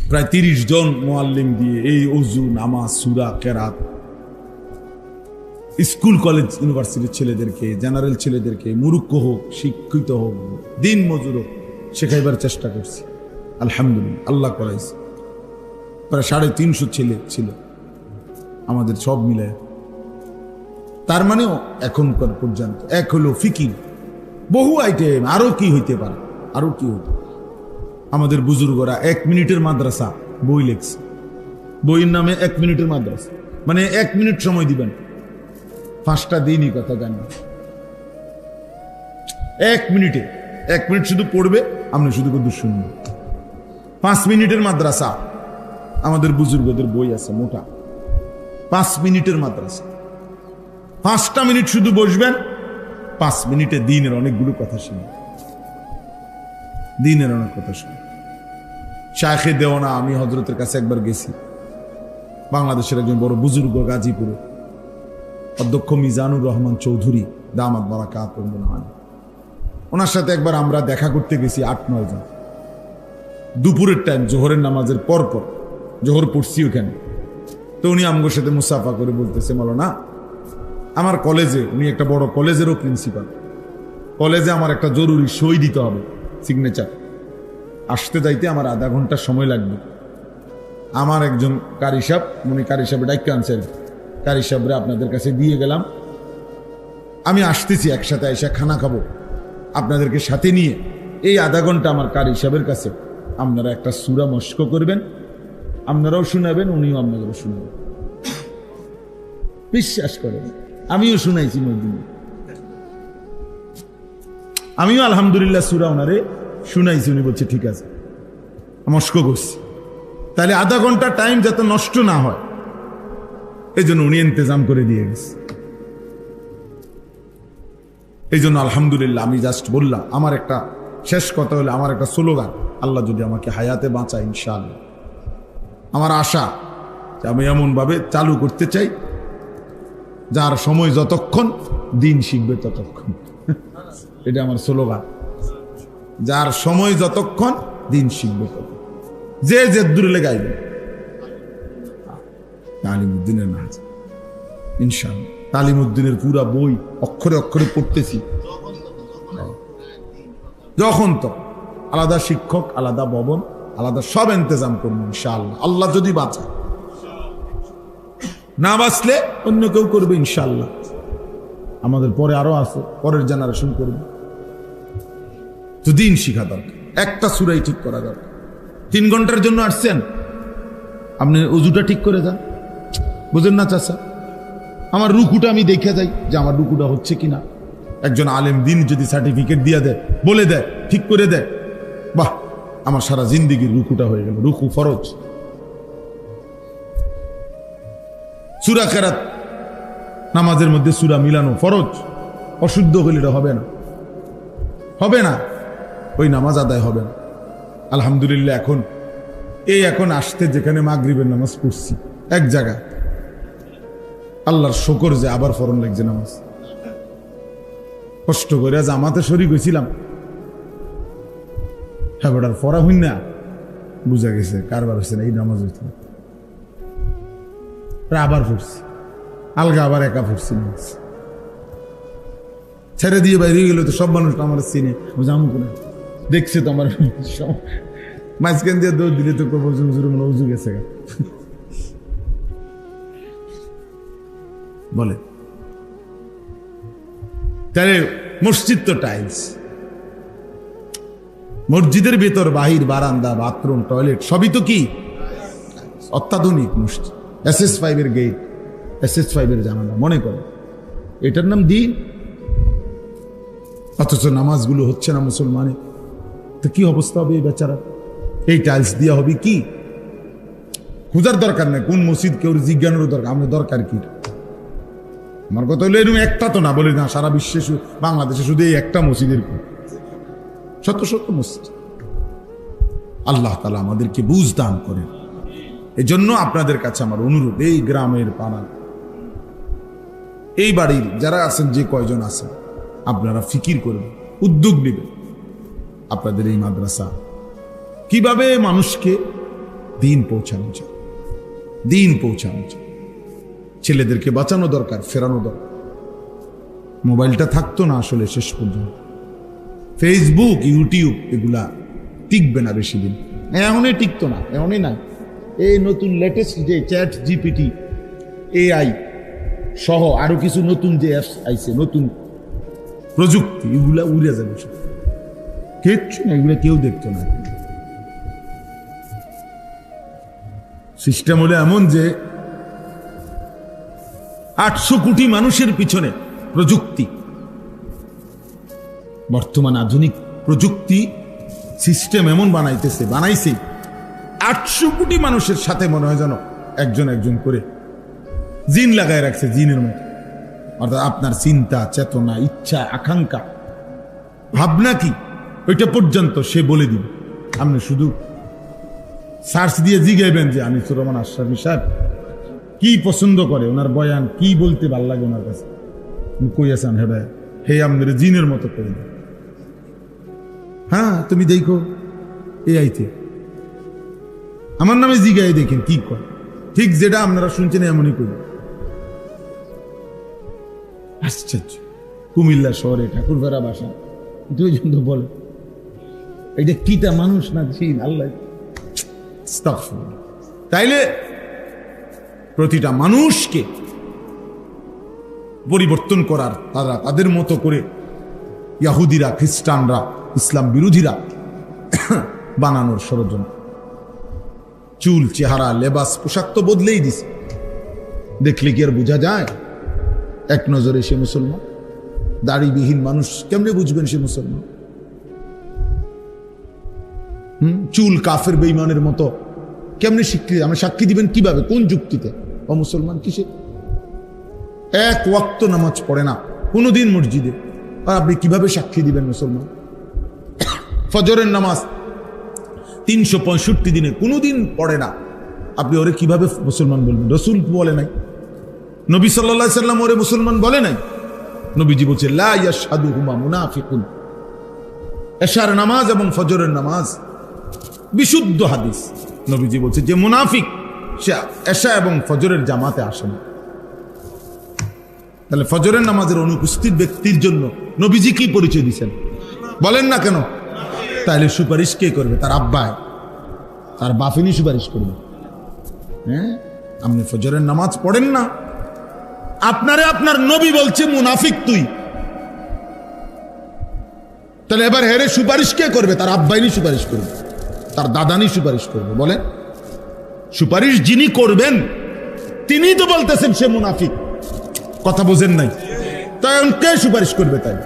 প্রায় 30 জন মুআল্লিম দিয়ে এই ওযু, নামাজ, সূরা, কেরাত স্কুল কলেজ ইউনিভার্সিটির ছেলেদেরকে, জেনারেল ছেলেদেরকে, মুরুক্ষ হোক, শিক্ষিত হোক, দিন মজুর হোক, শেখাইবার চেষ্টা করছি। আলহামদুলিল্লাহ আল্লাহ করাইছে। প্রায় 350 ছেলে ছিল আমাদের সব মিলে। তার মানেও এখনকার পর্যন্ত এক হলো ফিকির, বহু আইটেম, আরো কি হইতে পারে, আরো কি হইতে। আমাদের বুজুর্গরা 1 মিনিটের মাদ্রাসা বই লেখছে, বইয়ের নামে 1 মিনিটের মাদ্রাসা, মানে 1 মিনিট সময় দিবেন, 5টা দিনই কথা জানি, 1 মিনিটে 1 মিনিট শুধু পড়বে, আপনি শুধু কত শুনবেন। 5 মিনিটের মাদ্রাসা আমাদের বুজুর্গদের বই আছে মোটা, 5 মিনিটের মাদ্রাসা, 5টা মিনিট শুধু বসবেন, 5 মিনিটে দিনের অনেকগুলো কথা শুনবেন, দিনের অনেক কথা শুনবেন। শায়েখে দেওয়ানা, আমি হযরতের কাছে একবার গেছি, বাংলাদেশের একজন বড় বুজুর্গ, গাজীপুরে অধ্যক্ষ মিজানুর রহমান চৌধুরী দামাত বারাকাতুহু, ওনার সাথে একবার আমরা দেখা করতে গেছি 8-9 জন, দুপুরের টাইম, জোহরের নামাজের পর পর, জোহর পড়ছি ওখানে। তো উনি আমগোর সাথে মুসাফা করে বলতেছে, মাওলানা আমার কলেজে, উনি একটা বড় কলেজেরও প্রিন্সিপাল, কলেজে আমার একটা জরুরি সই দিতে হবে, সিগনেচার, আসতে যাইতে আমার আধা ঘন্টা সময় লাগবে। আমার একজন কারি সাহেব, উনি কারি সাহেব ডাইকে আনছেন, কারি সাহেবরা আপনাদের কাছে দিয়ে গেলাম, আমি আসতেছি, একসাথে এসে খানা খাবো, আপনাদেরকে সাথে নিয়ে এই আধা ঘন্টা আমার কারি সাহেবের কাছে আপনারা একটা সূরা মস্ক করবেন, আপনারাও শোনাবেন, উনিও আপনাদেরও শোনাবেন। বিশ্বাস করেন, আমিও শুনাইছি মদিনা, আমিও আলহামদুলিল্লাহ সূরা ওনারে শুনাইছি, উনি বলছে ঠিক আছে, মস্ক করছি। তাহলে আধা ঘন্টা টাইম যাতে নষ্ট না হয়, এই জন্য উনি ইন্তজাম করে দিয়ে গেছে। এই জন্য আলহামদুলিল্লাহ আমি জাস্ট বললাম, আমার একটা শেষ কথা হলো, আমার একটা স্লোগান, আল্লাহ যদি আমাকে হায়াতে বাঁচায় ইনশাআল্লাহ, আমার আশা যে আমি এমনভাবে চালু করতে চাই, যার সময় যতক্ষণ দিন শিখবে ততক্ষণ, এটা আমার স্লোগান, যার সময় যতক্ষণ দিন শিখবে ততক্ষণ, যে যে দূরে গাইবে তালিমউদ্দিনের নাচ ইনশাআল্লাহ। তালিমউদ্দিনের পুরা বই অক্ষরে অক্ষরে পড়তেছি, যখন তো আলাদা শিক্ষক, আলাদা ভবন, আলাদা সব ইন্তজাম করবো ইনশাআল্লাহ, আল্লাহ যদি বাঁচায়। না বাঁচলে অন্য কেউ করবে ইনশাআল্লাহ, আমাদের পরে আরো আছে, পরের জেনারেশন করবে। তো দিন শিখা দরকার, একটা সূরাই ঠিক করা দরকার। 3 ঘন্টার জন্য আসছেন, আপনি ওযুটা ঠিক করে যান, বুঝেন না চাচা? আমার রুকুটা আমি দেখে যাই যে আমার রুকুটা হচ্ছে কিনা, একজন আলেম দিন যদি সার্টিফিকেট দিয়ে দেয়, বলে দেয়, ঠিক করে দেয়, বাহ, আমার সারা জিন্দিগির রুকুটা হয়ে গেল। রুকু ফরজ। সূরা কেরাত নামাজের মধ্যে সূরা মিলানো ফরজ। অশুদ্ধ হলে এটা হবে না, হবে না, ওই নামাজ আদায় হবে না। আলহামদুলিল্লাহ এখন আসতে যেখানে মাগরিবের নামাজ পড়ছি এক জায়গা, আল্লাহর শুকর যে আবার ফরন লাগছে নামাজ। কষ্ট করে জামাতে শরীক হয়েছিলাম, হ্যাঁ বেটার ফরা হইন না, বুঝা গেছে কারবার হচ্ছে না, এই নামাজ হইতে আবার পড়ছি, আলগা আবার একা পড়ছি নামাজ। ছেড়ে দিয়ে বাইরে গেল তো সব মানুষ আমার চিনে, জামু করে দেখছে তো আমার মাঝখান দিয়ে দৌড় দিলে তো উজু গেছে বলে। তাহলে মসজিদ তো টাইলস, মসজিদের ভেতর বাহির বারান্দা বাথরুম টয়লেট সবই তো কি অত্যাধুনিক মসজিদ। SS5 এর গেট, SS5 এর জানালা, মনে করো এটার নাম দিন। অথচ নামাজগুলো হচ্ছে না মুসলমানে, তো কি অবস্থা হবে এই বেচারা? এই টাইলস দিয়া হবে কি? খুঁজার দরকার নেই কোন মসজিদ, কেউ জিজ্ঞানেরও দরকার, আমার দরকার কি? আমার কথা হলো এরকম একটা তো না, বলি না সারা বিশ্বে বাংলাদেশে শুধু এই একটা মসজিদের শত শত মসজিদ। আল্লাহ তাআলা আমাদেরকে বুঝ দান করেন। এই জন্য আপনাদের কাছে আমার অনুরোধ, এই গ্রামের পাড়া, এই বাড়ির যারা আছেন, যে কয়জন আছেন, আপনারা ফিকির করবেন, উদ্যোগ নেবেন। আপনাদের এই মাদ্রাসা কিভাবে মানুষকে দিন পৌঁছানো যায়, দিন পৌঁছানো যায়। ছেলেদেরকে বাঁচানো দরকার, ফেরানো দরকার। মোবাইলটা থাকতো না আসলে শেষ পর্যন্ত, ফেসবুক ইউটিউব এগুলা টিকবে না বেশি দিন, এমনই টিকতো না, এমনই না। এই নতুন লেটেস্ট যে চ্যাট জিপিটি, AI সহ আরো কিছু নতুন যে অ্যাপস আইছে, নতুন প্রযুক্তি, এগুলা উড়ে যাবে সব, কিচ্ছু না, এগুলো কেউ দেখতো না। সিস্টেম হলো এমন যে 800 কোটি মানুষের পিছনে প্রযুক্তি, বর্তমান আধুনিক প্রযুক্তি সিস্টেম এমন বানাইছে 800 কোটি মানুষের সাথে মনে হয় যেন একজন একজন করে জিন লাগায় রাখছে, জিনের মতো। অর্থাৎ আপনার চিন্তা, চেতনা, ইচ্ছা, আকাঙ্ক্ষা, ভাবনা কি, ওইটা পর্যন্ত সে বলে দিবে। আপনি শুধু সার্চ দিয়ে জিগাইবেন যে আনিসুর রহমান আশরাফী সাহেব কি পছন্দ করে, ওনার বয়ান কি বলতে ভাল লাগে ওনার কাছে, কই আছেন হেডা, হে আপনার জিনের মতো করে দেন। হ্যাঁ তুমি দেখো AIতে আমার নামে জিগাই দেখেন কি করে, ঠিক যেটা আপনারা শুনছেন এমনই করি। আশ্চর্য। কুমিল্লা শহরে ঠাকুরপাড়া বাসা, দুইজন তো বলে এটা কিটা মানুষ না জিন, আল্লাহ। তাইলে প্রতিটা মানুষকে পরিবর্তন করার, তারা তাদের মতো করে ইহুদিরা, খ্রিস্টানরা, ইসলাম বিরোধীরা বানানোর ষড়যন্ত্র। চুল, চেহারা, লেবাস, পোশাক তো বদলেই দিছে, দেখলে কি আর বোঝা যায় এক নজরে সে মুসলমান? দাড়িবিহীন মানুষ কেমনে বুঝবেন সে মুসলমান? চুল কাফের বেঈমানের মতো কেমনে সাক্ষী দিবেন কিভাবে, কোন যুক্তিতে? ও মুসলমান কিসে? এক ওয়াক্ত নামাজ পড়ে না কোনোদিন মসজিদে, আর আপনি কিভাবে সাক্ষী দিবেন মুসলমান? ফজরের নামাজ 365 দিনে কোনোদিন পড়ে না, আপনি ওরে কিভাবে মুসলমান বলবেন? রসুল বলে নাই, নবী সাল্লাল্লাহু আলাইহি সাল্লাম ওরে মুসলমান বলে নাই। নবীজি বলছে লা ইয়াশহাদুহুমা মুনাফিকুন। এশার নামাজ এবং ফজরের নামাজ বিশুদ্ধ হাদিস, নবীজি বলছে যে মুনাফিক সে এশা এবং ফজরের জামাতে আসে না। তাহলে ফজরের নামাজের অনুপস্থিত ব্যক্তির জন্য নবীজি কি পরিচয় দিচ্ছেন বলেন না কেন? তাহলে সুপারিশ কে করবে? তার আব্বায়, তার বাফিনি সুপারিশ করবে। হ্যাঁ, আপনি ফজরের নামাজ পড়েন না, আপনারে আপনার নবী বলছে মুনাফিক তুই, তাহলে এবার হেরে সুপারিশ কে করবে? তার আব্বাইনি সুপারিশ করবে, তার দাদানি সুপারিশ করবে। বলেন, সুপারিশ যিনি করবেন তিনি তো বলতেছেন সে মুনাফিক, কথা বোঝেন নাই, তাই কে সুপারিশ করবে? তাই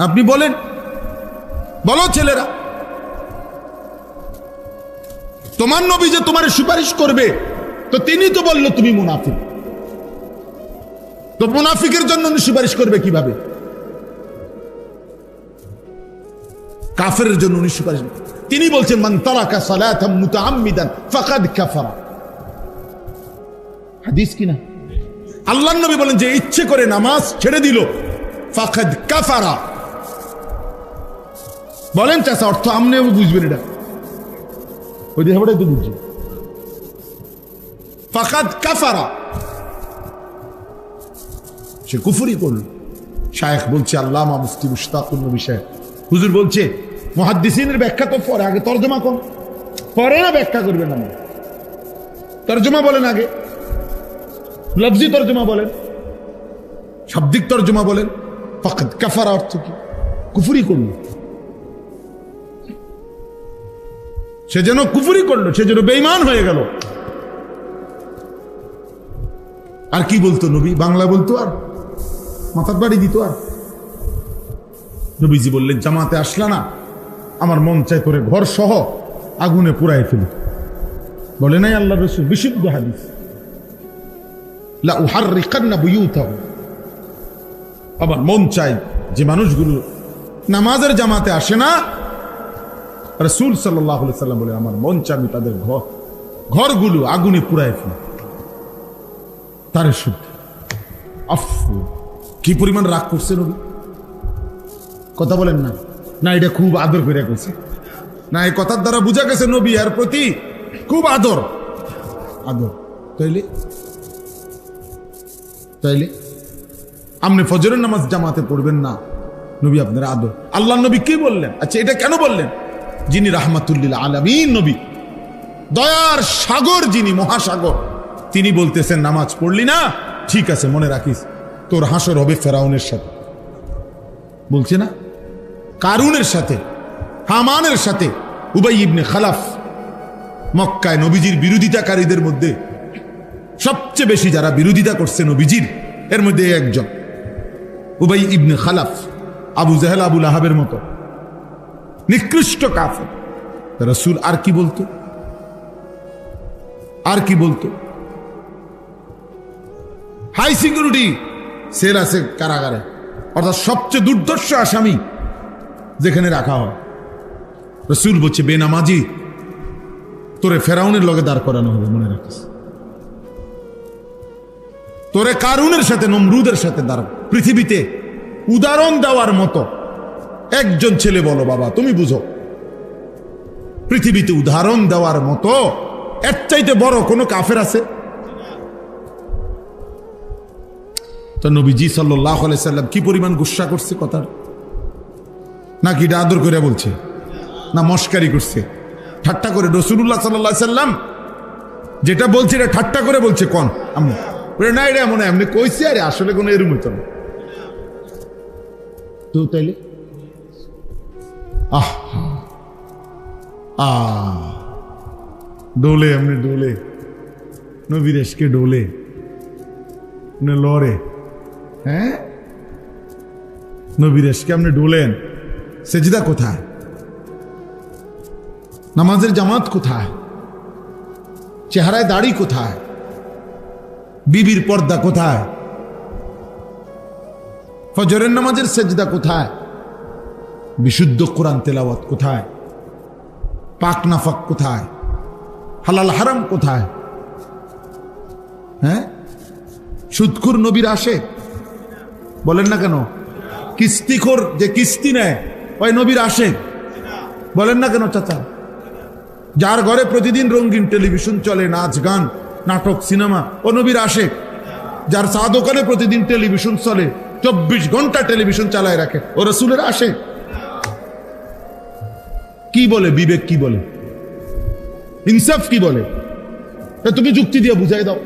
আপনি বলেন, বলো ছেলেরা, তোমার নবী যে তোমার সুপারিশ করবে, তো তিনি তো বললো তুমি মুনাফিক, তো মুনাফিকের জন্য উনি সুপারিশ করবে কিভাবে? কাফেরের জন্য উনি সুপারিশ, তিনি বলছেন মান তারাকা সালাতাম মুতাআম্মিদান ফাকাদ কাফারা। হাদিস কিনা? আল্লাহর নবী বলেন যে ইচ্ছে করে নামাজ ছেড়ে দিল ফাকাদ কাফারা। বলেন চাচা, অর্থ আমনেও বুঝবেন এটা, ওই দেহটাই তো বুঝছি। ফাকাদ কাফারা, সে কুফরি করল। শায়েখ বলছে, আল্লামা মুফতি মুশতাকুর নবী সাহেব হুজুর বলছে, মুহাদ্দিসিনের ব্যাখ্যা তো পরে, আগে তরজমা কোন, পরে না ব্যাখ্যা করবেন। না, তরজমা বলেন আগে, লফজি তরজমা বলেন, শাব্দিক তরজমা বলেন। ফাকাদ কাফারা অর্থ কি? কুফরি করল। সে যেন কুফরি করলো, সে যেন বেঈমান হয়ে গেল। আর কি বলতো নবী? বাংলা বলতো আর মাথার বাড়ি দিত। আর নবীজি বললেন, জামাতে আসলা না, আমার মন চাই করে ঘর সহ আগুনে পুড়াই ফেলি। বলে নাই আল্লাহ রাসূল, বিশুদ্ধ হাদিস, লা উহাররিকান্না বুয়ুতাহুম। আমার মন চাই যে মানুষগুলো নামাজের জামাতে আসে না, রাসূল সাল্লাল্লাহু আলাইহি সাল্লাম বলে, আমার মন চাই আমি তাদের ঘরগুলো আগুনে পুড়াই ফেলি। তার শুদ্ধ আফু, কি পরিমাণ রাগ করছে নবী! কথা বলেন না, না এটা খুব আদর করে কইছে না, এই কথার দ্বারা বোঝা গেছে নবী এর প্রতি খুব আদর। আদর তাইলে তাইলে আপনি ফজরের নামাজ জামাতে পড়বেন না, নবী আপনার আদর। আল্লাহ নবী কি বললেন? আচ্ছা, এটা কেন বললেন? যিনি রাহমাতুল লিল আলামিন নবী, দয়ার সাগর, যিনি মহাসাগর, তিনি বলতেছেন নামাজ পড়লি না, ঠিক আছে, মনে রাখিস তোর হাসর হবে ফেরাউনের সাথে। বলছে না, কারুনের সাথে, হামানের সাথে। উবাই ইবনে খালাফ মক্কায় নবীজির বিরোধিতাকারীদের মধ্যে সবচেয়ে বেশি যারা বিরোধিতা করছে নবীজির, এর মধ্যে একজন উবাই ইবনে খালাফ, আবু জাহেল, আবু লাহাবের মতো নিকৃষ্ট কাফের। রাসূল আর কি বলতো? আর কি বলতো? হাই সিকিউরিটি সেল আছে কারাগারে, অর্থাৎ সবচেয়ে দুর্ধর্ষ আসামি যেখানে রাখা হয়। রাসূল বলছে, বেনামাজি তোরে ফেরাউনের লগে দাঁড় করানো হবে, মনে রাখিস। তোরে কারুনের সাথে, নমরুদের সাথে দাঁড়। পৃথিবীতে উদাহরণ দেওয়ার মতো একজন ছেলে বলো বাবা, তুমি বুঝো, পৃথিবীতে উদাহরণ দেওয়ার মতো এর চাইতে বড় কোনো কাফের আছে? তো নবীজি সাল্লাল্লাহু আলাইহি সাল্লাম কি পরিমাণ গুসা করছে কথার, নাকি এটা আদর করে বলছে, না মস্কারি করছে, ঠাট্টা করে? রাসূলুল্লাহ সাল্লাল্লাহু আলাইহি সাল্লাম যেটা বলছে এটা ঠাট্টা করে বলছে কোন? আমি না, এটা মনে এমনি কইছি, আরে আসলে কোনো এরম হইতো না তো। তাইলে ডোলে, এমনি ডোলে, নবীর এসকে ডোলে, লড়ে। হ্যাঁ, নবীর এসকে আপনি ডোলেন। সেজদা কোথায়? নামাজের জামাত কোথায়? চেহারায় দাড়ি কোথায়? বিবির পর্দা কোথায়? ফজরের নামাজের সেজদা কোথায়? বিশুদ্ধ কোরআন তেলাওয়াত কোথায়? পাক নাফাক কোথায়? হালাল হারাম কোথায়? হ্যাঁ, সুদখোর নবীর আসে বলেন না কেন? কিস্তিখোর যে কিস্তি নেয় ওই নবীর আসে বলেন না কেন চাচা? যার ঘরে প্রতিদিন রঙিন টেলিভিশন চলে, নাচ গান নাটক সিনেমা, ও নবীর আসে। যার চা দোকানে প্রতিদিন টেলিভিশন চলে, 24 ঘন্টা টেলিভিশন চালায় রাখে, ও রাসূলের আসে। কি বলে বিবেক, কি বলে ইনসাফ, কি বলে? তুমি যুক্তি দিয়ে বুঝাই দাও।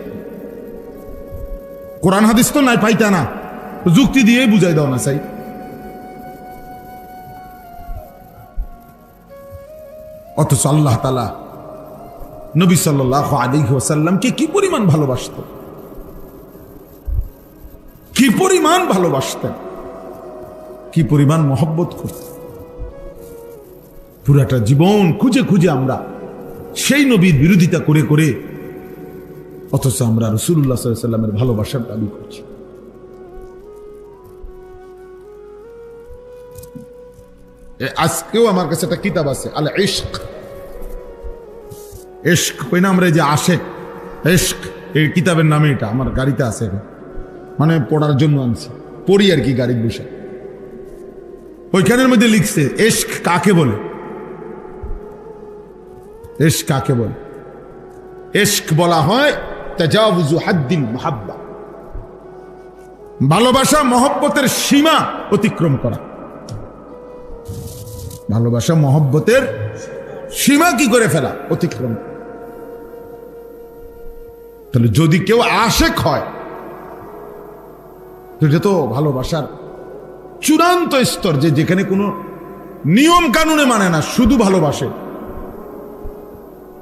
কোরআন হাদিস তো নাই পাইতা না, যুক্তি দিয়ে বুঝাই দাও না চাই। অথচ আল্লাহ তাআলা নবী সাল্লাল্লাহু আলাইহি ওয়াসাল্লামকে কি পরিমাণ ভালোবাসতেন, কি পরিমাণ ভালোবাসতেন, কি পরিমাণ মহব্বত করত। পুরাটা জীবন খুঁজে খুঁজে আমরা সেই নবীর বিরোধিতা করে করে, অথচ আমরা রাসূলুল্লাহ সাল্লাল্লাহু আলাইহি ওয়াসাল্লামের ভালোবাসার দাবি করছি। আজকেও আমার কাছে একটা কিতাব আছে, আল ইশক। ইশক কই না আমরা, যে আশেক, ইশক এই কিতাবের নামে, এটা আমার গাড়িতে আছে, মানে পড়ার জন্য আনছি, পড়ি আর কি গাড়ির বসে। ওইখানের মধ্যে লিখছে ইশক কাকে বলে, ইশক কাকে বলে। ইশক বলা হয় তাজাউযু হাদ্দিল মুহাব্বা, ভালোবাসা মহব্বতের সীমা অতিক্রম করা। ভালোবাসা মহব্বতের সীমা কি করে ফেলা, অতিক্রম। তাহলে যদি কেউ আশেক হয়, এটা তো ভালোবাসার চূড়ান্ত স্তর, যে যেখানে কোনো নিয়ম কানুনে মানে না, শুধু ভালোবাসে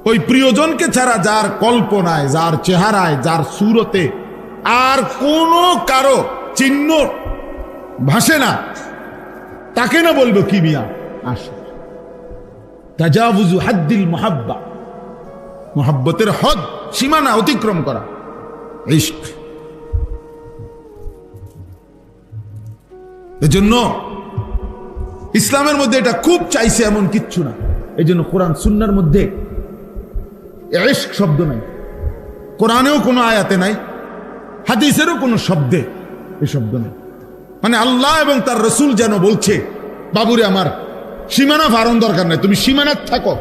ওই প্রিয়জনকে ছাড়া, যার কল্পনায়, যার চেহারায়, যার সুরতে আর কোনো কারো চিহ্ন ভাসে না, তাকে না বলবো কি মিয়া আশিক। তাজাউযু হাদ্দিল মুহাব্বা, মুহাব্বতের হদ, সীমানা অতিক্রম করা, ইশক। এজন্য ইসলামের মধ্যে এটা খুব চাইছে এমন কিচ্ছু না। এই জন্য কোরআন সুন্নাহর মধ্যে ইশক শব্দ নাই, কোরআনেও কোনো আয়াতে নাই, হাদিসেরও কোনো শব্দে এই শব্দ নেই। মানে আল্লাহ এবং তার রাসূল যেন বলছে, বাবুরে আমার সীমানা ফারণ দরকার নাই, তুমি সীমানা থাকো,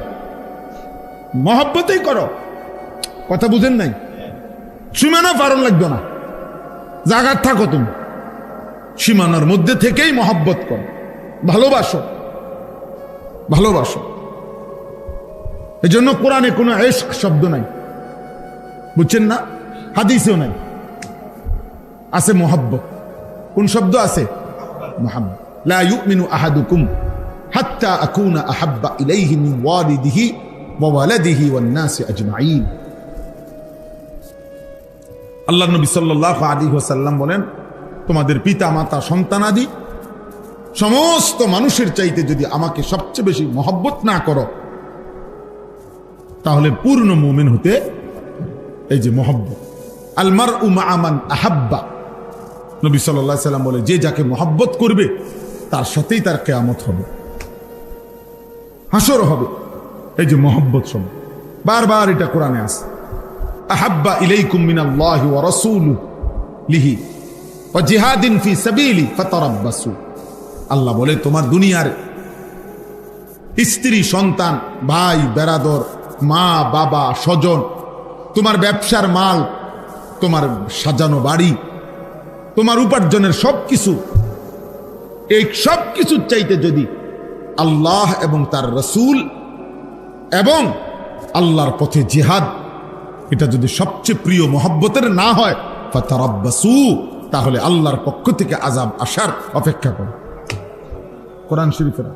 মহব্বতেই করো। কথা বুঝেন নাই? সীমানা ফারণ লাগবে না, জায়গার থাকো, তুমি সীমানার মধ্যে থেকেই মহব্বত করো, ভালোবাসো, ভালোবাসো। এই জন্য কোরআনে কোনো ইশক শব্দ নাই, বুঝছেন না? হাদিসেও নাই, আছে মহব্বত। কোন শব্দ আছে? মুহাব্বত। লা ইউমিনু আহাদুকুম হাত্তা আকুনা আহাব্বা ইলাইহি মিন ওয়ালিদিহি ওয়া ওয়ালাদিহি ওয়ান নাসি আজমাইন। আল্লাহর নবী সাল্লাল্লাহু আলাইহি ওয়াসাল্লাম বলেন, তোমাদের পিতা মাতা সন্তানাদি সমস্ত মানুষের চাইতে যদি আমাকে সবচেয়ে বেশি মহব্বত না করো, তাহলে পূর্ণ মুমিন হতে, এই যে মহব্বত, আল মারউ মা'a মান আহাব্বা, নবী সাল্লাল্লাহু আলাইহি ওয়াসাল্লাম বলে, যে যাকে মহব্বত করবে তার সাথেই তার কিয়ামত হবে, হাসর হবে। এই যে মহব্বত শব্দ বারবার এটা কোরআনে আছে, আহাব্বা ইলাইকুম মিনাল্লাহি ওয়া রাসূলিহি ওয়া জিহাদিন ফি সাবিলি ফাতারাব্বাসু। আল্লাহ বলে, তোমার দুনিয়ার স্ত্রী, সন্তান, ভাই, বেরাদর, মা, বাবা, স্বজন, তোমার ব্যবসার মাল, তোমার সাজানো বাড়ি, তোমার উপার্জনের সবকিছু, এই সব কিছুর চাইতে যদি আল্লাহ এবং তার রাসূল এবং আল্লাহর পথে জিহাদ, এটা যদি সবচেয়ে প্রিয় মহব্বতের না হয়, ফাতারাব্বাসু, তাহলে আল্লাহর পক্ষ থেকে আযাব আসার অপেক্ষা করো। কোরআন শরীফের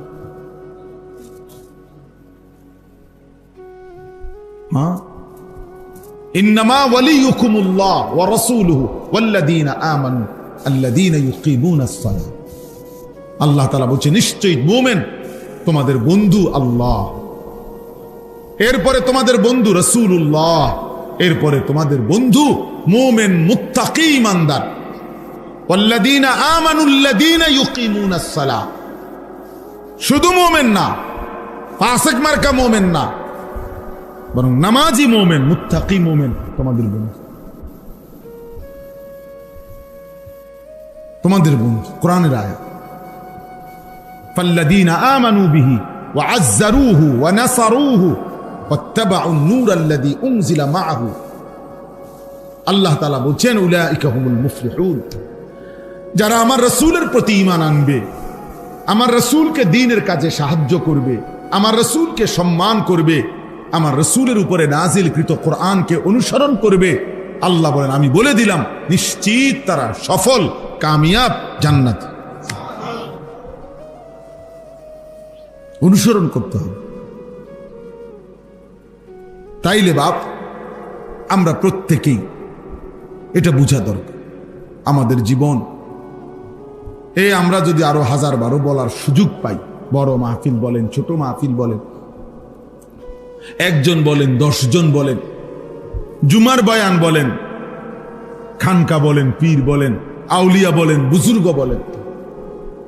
ইন্নামা ওয়ালিয়ুকুমুল্লাহ ওয়া রাসূলুহু ওয়াল্লাযীনা আমানু আল্লাযীনা ইউকিমুনাস সালাহ। আল্লাহ তাআলা বলছে, নিশ্চয়ই মুমিন তোমাদের বন্ধু আল্লাহ, এরপরে তোমাদের বন্ধু রাসূলুল্লাহ, এরপরে তোমাদের বন্ধু মুমিন মুত্তাকি ইমানদার। ওয়াল্লাযীনা আমানু আল্লাযীনা ইউকিমুনাস সালাহ, শুধু মুমিন না, ফাসিক মার্কা মুমিন না, বরং নামাজি মুমিন, মুত্তাকি মুমিন তোমাদের বন্ধু, তোমাদের বন্ধু। কোরআনের আয়াত, ফাল্লাযীনা আমানু বিহি ওয়া আযযারুহু ওয়া নাসারুহু ওয়াত্তাবাউন নূরাল্লাযী উনজিলা মাআহু। আল্লাহ তাআলা বলছেন, উলাইকা হুমুল মুফলিহুন, যারা আমার রাসূলের প্রতি ঈমান আনবে, আমার রাসূলকে দ্বীনের কাজে সাহায্য করবে, আমার রাসূলকে সম্মান করবে, আমার রাসূলের উপরে নাজিলকৃত কোরআনকে অনুসরণ করবে, আল্লাহ বলেন, আমি বলে দিলাম নিশ্চিত তারা সফল, কামিয়াব, জান্নাত। অনুসরণ করতে হবে। তাইলে বাপ, আমরা প্রত্যেকেই এটা বোঝা দরকার, আমাদের জীবন আমরা যদি আরো 1000-12 বলার সুযোগ পাই, বড় মাহফিল বলেন, ছোট মাহফিল বলেন, একজন বলেন, 10 জন বলেন, জুমার বয়ান বলেন, খানকা বলেন, পীর বলেন, আউলিয়া বলেন, বুজুর্গ বলেন,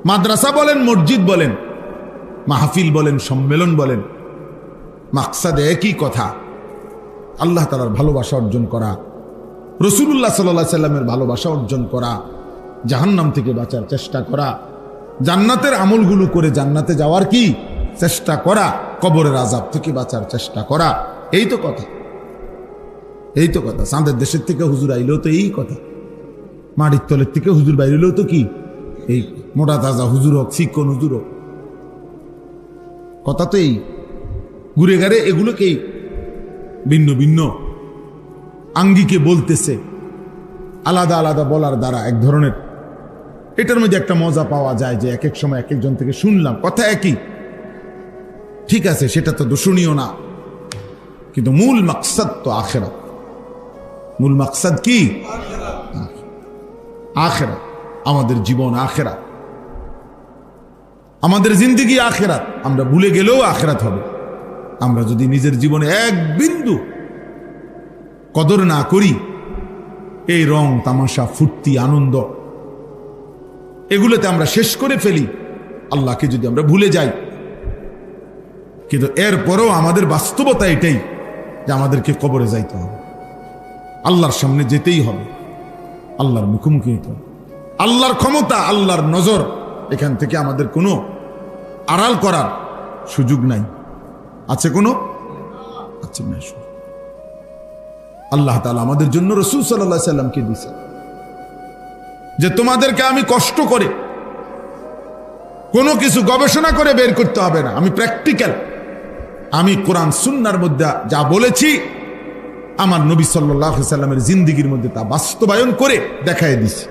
মাদ্রাসা বলেন, মসজিদ বলেন, মাহফিল বলেন, সম্মেলন বলেন, মাকসাদ একই কথা, আল্লাহ তাআলার ভালোবাসা অর্জন করা, রাসূলুল্লাহ সাল্লাল্লাহু আলাইহি সাল্লামের ভালোবাসা অর্জন করা, জাহান্নাম থেকে বাঁচার চেষ্টা করা, জান্নাতের আমলগুলো করে জান্নাতে যাওয়ার কি চেষ্টা করা, কবরের আযাব থেকে বাঁচার চেষ্টা করা। এই তো কথা, এই তো কথা। চাঁদের দেশের থেকে হুজুর আইলেও তো এই কথা, মাটির তলের থেকে হুজুর বাইরেও তো কি এই মোটা তাজা হুজুর হোক, শিক্ষণ হুজুর হোক, কথা তো এই। ঘুরে ঘাড়ে এগুলোকেই ভিন্ন ভিন্ন আঙ্গিকে বলতেছে, আলাদা আলাদা বলার দ্বারা এক ধরনের, এটার মধ্যে একটা মজা পাওয়া যায় যে এক এক সময় এক একজন থেকে শুনলাম কথা একই, ঠিক আছে, সেটা তো দূষণীয় না, কিন্তু মূল মাকসাদ তো আখিরাত। মূল মাকসাদ কি? আখিরাত। আমাদের জীবন আখিরাত, আমাদের জিন্দেগি আখিরাত। আমরা ভুলে গেলেও আখিরাত হবে। আমরা যদি নিজের জীবনে এক বিন্দু কদর না করি, এই রং তামাশা, ফুর্তি, আনন্দ, এগুলোতে আমরা শেষ করে ফেলি, আল্লাহকে যদি আমরা ভুলে যাই। কিন্তু এরপরেও আমাদের বাস্তবতা এটাই যে আমাদেরকে কবরে যাইতে হবে, আল্লাহর সামনে যেতেই হবে, আল্লাহর মুখোমুখি হতে হবে। আল্লাহর ক্ষমতা, আল্লাহর নজর, এখান থেকে আমাদের কোনো আড়াল করার সুযোগ নাই। আছে কোনো? আছে না। আল্লাহ তাআলা আমাদের জন্য রাসূল সাল্লাল্লাহু আলাইহি সাল্লামকে দিয়েছে যে তোমাদেরকে আমি কষ্ট করে কোনো কিছু গবেষণা করে বের করতে হবে না, আমি প্র্যাকটিক্যাল, আমি কোরআন সুন্নাহর মধ্যে যা বলেছি আমার নবী সাল্লাল্লাহু আলাইহি সাল্লামের জিন্দেগীর মধ্যে তা বাস্তবায়ন করে দেখায় দিছি।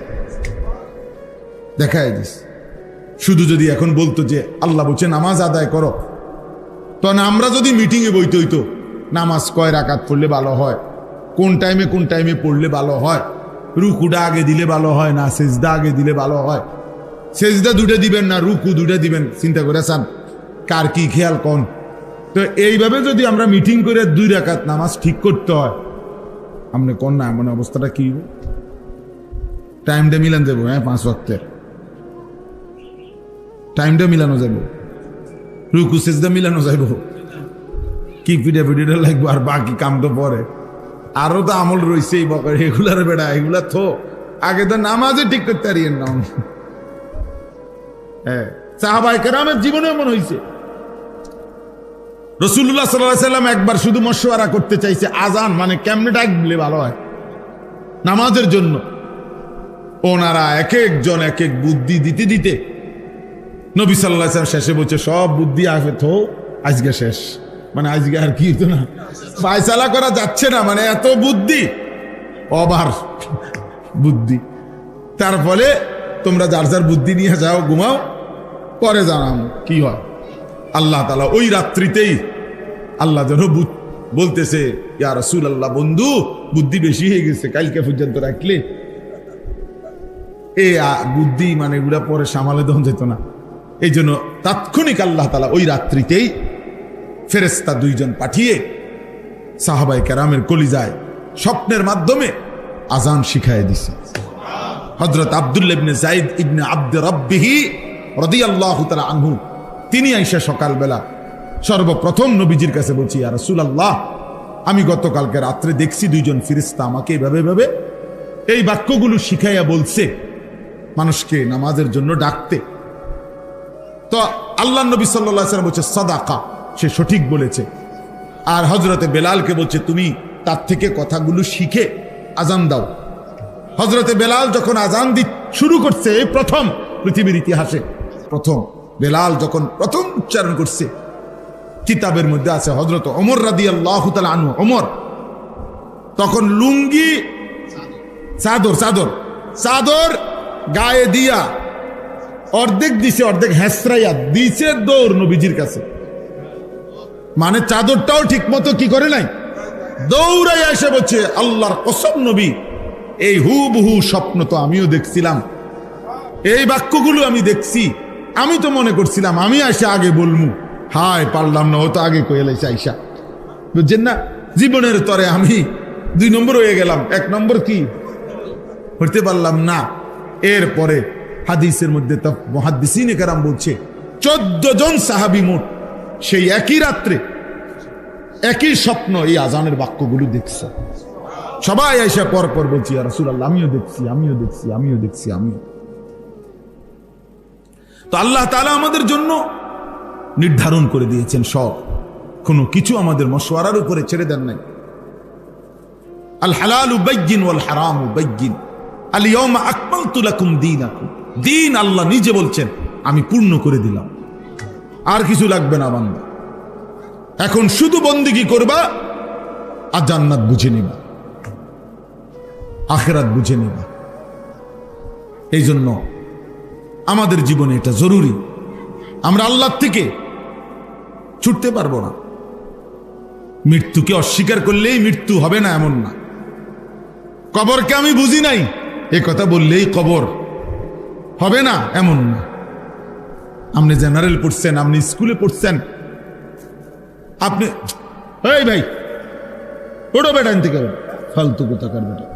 শুধু যদি এখন বলতো যে আল্লাহ বলছে নামাজ আদায় করো, তো আমরা যদি মিটিংয়ে বইতে হইতো নামাজ কয় রাকাত পড়লে ভালো হয়, কোন টাইমে পড়লে ভালো হয়, রুকুটা আগে দিলে ভালো হয় না সেজদা আগে দিলে ভালো হয়, সেজদা দুটো দিবেন না রুকু দুটো দিবেন, চিন্তা করে চান কার কি খেয়াল কোন। তো এইভাবে যদি আমরা মিটিং করে 2 রাকাত নামাজ ঠিক করতে হয়, আপনি কোন না এমন অবস্থাটা কি টাইমটা মিলান যাবো? 5 ওয়াক্তের টাইমটা মিলানো যাবো, রুকু সেজদা মিলানো যাইব, কি পিঠা লাগবো, আর বাকি কাম তো পরে, আরো তো আমল রয়েছে এই বকর, এগুলার বেড়া এগুলা থো, আগে তো নামাজে ঠিক করতে পারিয়েন না। হ্যাঁ, সাহাবায়ে কেরামের জীবনে এমন হয়েছে। রাসূলুল্লাহ সাল্লাল্লাহু আলাইহি সাল্লাম একবার শুধু মশওয়ারা করতে চাইছে, আজান মানে কেমনে ডাকলে ভালো হয় নামাজের জন্য। ওনারা এক একজন এক এক বুদ্ধি দিতে দিতে নবী সাল্লাল্লাহু আলাইহি সাল্লাম শেষে বলছে সব বুদ্ধি আসে তো আজকে শেষ, মানে আজকে আর কি হতো না, ফায়সালা করা যাচ্ছে না, মানে এত বুদ্ধি, অবার বুদ্ধি। তার ফলে তোমরা যার যার বুদ্ধি নিয়ে যাও, ঘুমাও, পরে জানাম কি হয়। আল্লাহ তাআলা ওই রাত্রিতেই আল্লাহ যেন বলতেছে, ইয়া রাসূলুল্লাহ, বন্ধু বুদ্ধি বেশি হয়ে গেছে, কালকে পর্যন্ত রাখলে এই বুদ্ধি মানে এগুলা পরে সামালে দেওয়া যেত না। এই জন্য তাৎক্ষণিক আল্লাহ তাআলা ওই রাত্রিতেই ফেরেশতা 2 জন পাঠিয়ে সাহাবায়ে কেরামের কলিজায় স্বপ্নের মাধ্যমে আজান শিখায় দিছে। হযরত আব্দুল্লাহ ইবনে যায়েদ ইবনে আব্দ রাব্বিহি রাদিয়াল্লাহু তাআলা আনহু, তিনি আইসা সকালবেলা সর্বপ্রথম নবীজির কাছে বলছি, ইয়া রাসূলুল্লাহ, আমি গতকালকে রাত্রে দেখছি 2 জন ফেরেশতা আমাকে এভাবে এই বাক্যগুলো শিখাইয়া বলছে মানুষকে নামাজের জন্য ডাকতে। তো আল্লাহ নবী সাল্লাল্লাহু আলাইহি ওয়াসাল্লাম বলছে সাদাকা, সে সঠিক বলেছে। আর হযরতে বেলালকে বলছে তুমি তার থেকে কথাগুলো শিখে আজান দাও। হযরতে বেলাল যখন আজান শুরু করছে, প্রথম পৃথিবীর ইতিহাসে প্রথম বেলাল যখন প্রথম উচ্চারণ করছে, কিতাবের মধ্যে আছে হযরত ওমর রাদিয়াল্লাহু তাআলা আনহু, ওমর তখন লুঙ্গি চাদর গায়ে দিয়া অর্ধেক দিছে, অর্ধেক হেসরাইয়া দিছে, দৌড় নবীজির কাছে, মানে চাদরটাও ঠিক মতো কি করে নাই, দৌড়াইয়া এসে বলছে, আল্লাহর কসম নবী, এই হুবহু স্বপ্ন তো আমিও দেখছিলাম, এই বাক্যগুলো আমি দেখছি, আমি তো মনে করছিলাম আমি আইসা আগে বলমু, হায় পারলাম না, ও তো আগে কয়েলাইছে আইসা, বুঝছেন না? জীবনের তরে আমি 2 নম্বর হয়ে গেলাম, 1 নম্বর কি হতে পারলাম না। এরপরে হাদিসের মধ্যে তো মুহাদ্দিসিনে কেরাম বলছে 14 জন সাহাবী মোট সেই একই রাত্রে একই স্বপ্ন এই আজানের বাক্যগুলো দেখছে। সবাই আইসা পর পর বলছি, ইয়া রাসূলুল্লাহ আমিও দেখছি, আমিও দেখছি, আমিও দেখছি, আমিও। তো আল্লাহ তাআলা আমাদের জন্য নির্ধারণ করে দিয়েছেন সব, কোনো কিছু আমাদের মশওয়ারার উপরে ছেড়ে দেন নাই। আল হালালু বাইয়িন ওয়াল হারামু বাইয়িন, আল ইয়াউমা আকমালতু লাকুম দীনাকুম। দিন আল্লাহ নিজে বলছেন আমি পূর্ণ করে দিলাম, আর কিছু লাগবে না বান্দা। এখন শুধু বন্দেগী করবা আর জান্নাত বুঝে নিবা, আখিরাত বুঝে নিবা। এই জন্য আমাদের জীবনে এটা জরুরি। আমরা আল্লাহর থেকে ছুটতে পারবো না। মৃত্যুকে অস্বীকার করলেই মৃত্যু হবে না এমন না। কবরকে আমি বুঝি নাই এ কথা বললেই কবর হবে না এমন না। আপনি জেনারেল পড়ছেন, আপনি স্কুলে পড়ছেন, আপনি এই ভাই ওটা বেটা আনতে পারেন, ফালতু কোথাকার বেটা।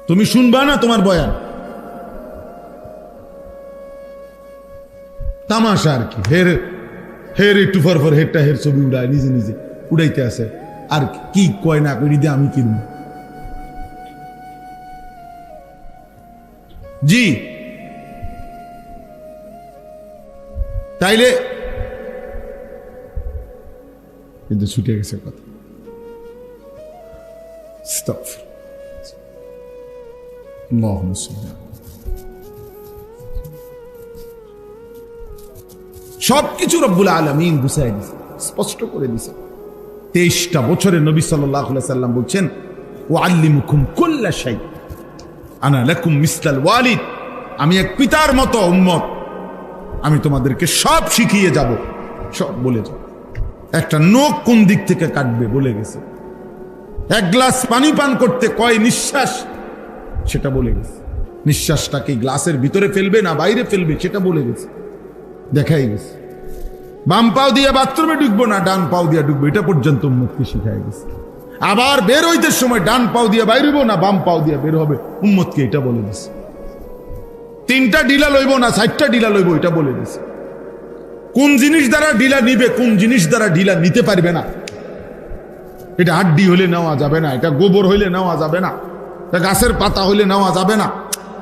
তুমি শুনবা না তোমার বয়ান, তামাশা আর কি। হের একটু ফর হেরটা হের ছবি উড়ায়, নিজে নিজে উড়াইতে আছে, আর কি কয় না করি দিয়ে আমি কিনব। জি তাইলে কিন্তু ছুটে গেছে কথা। স্টপ। সবকিছু রব্বুল আলামিন বুঝাই দিছে, স্পষ্ট করে দিছে। 23টা বছরে নবী সাল্লাল্লাহু আলাইহি সাল্লাম বলছেন ওয়াল্লিমুকুম কুল্লা শাই আনা লাকুম মিসলাল ওয়ালিদ, আমি এক পিতার মতো উম্মত, আমি তোমাদেরকে সব শিখিয়ে যাব, সব বলে যাব। একটা নখ কোন দিক থেকে কাটবে বলে গেছে, 1 গ্লাস পানি পান করতে কয় নিঃশ্বাস সেটা বলে গেছে, নিঃশ্বাসটাকে গ্লাসের ভিতরে ফেলবে না বাইরে ফেলবে সেটা বলে গেছে, দেখাই গেছে। বাম পাও দিয়ে বাথরুমে ঢুকবো না ডান পাও দিয়ে ঢুকবো, এটা পর্যন্ত উম্মতকে শিখাই গেছে। আবার বের হইতে সময় ডান পাও দিয়ে বাইর হইব না বাম পাও দিয়ে বের হবে, উম্মতকে এটা বলে দিছে। 3টা ডিলা লইব না 4টা ডিলা লইব, এটা বলে দিছে। কোন জিনিস দ্বারা ডিলা নিবে, কোন জিনিস দ্বারা ডিলা নিতে পারবে না, এটা হাড্ডি হইলে নেওয়া যাবে না, এটা গোবর হইলে নেওয়া যাবে না, এটা গাছের পাতা হইলে নেওয়া যাবে না।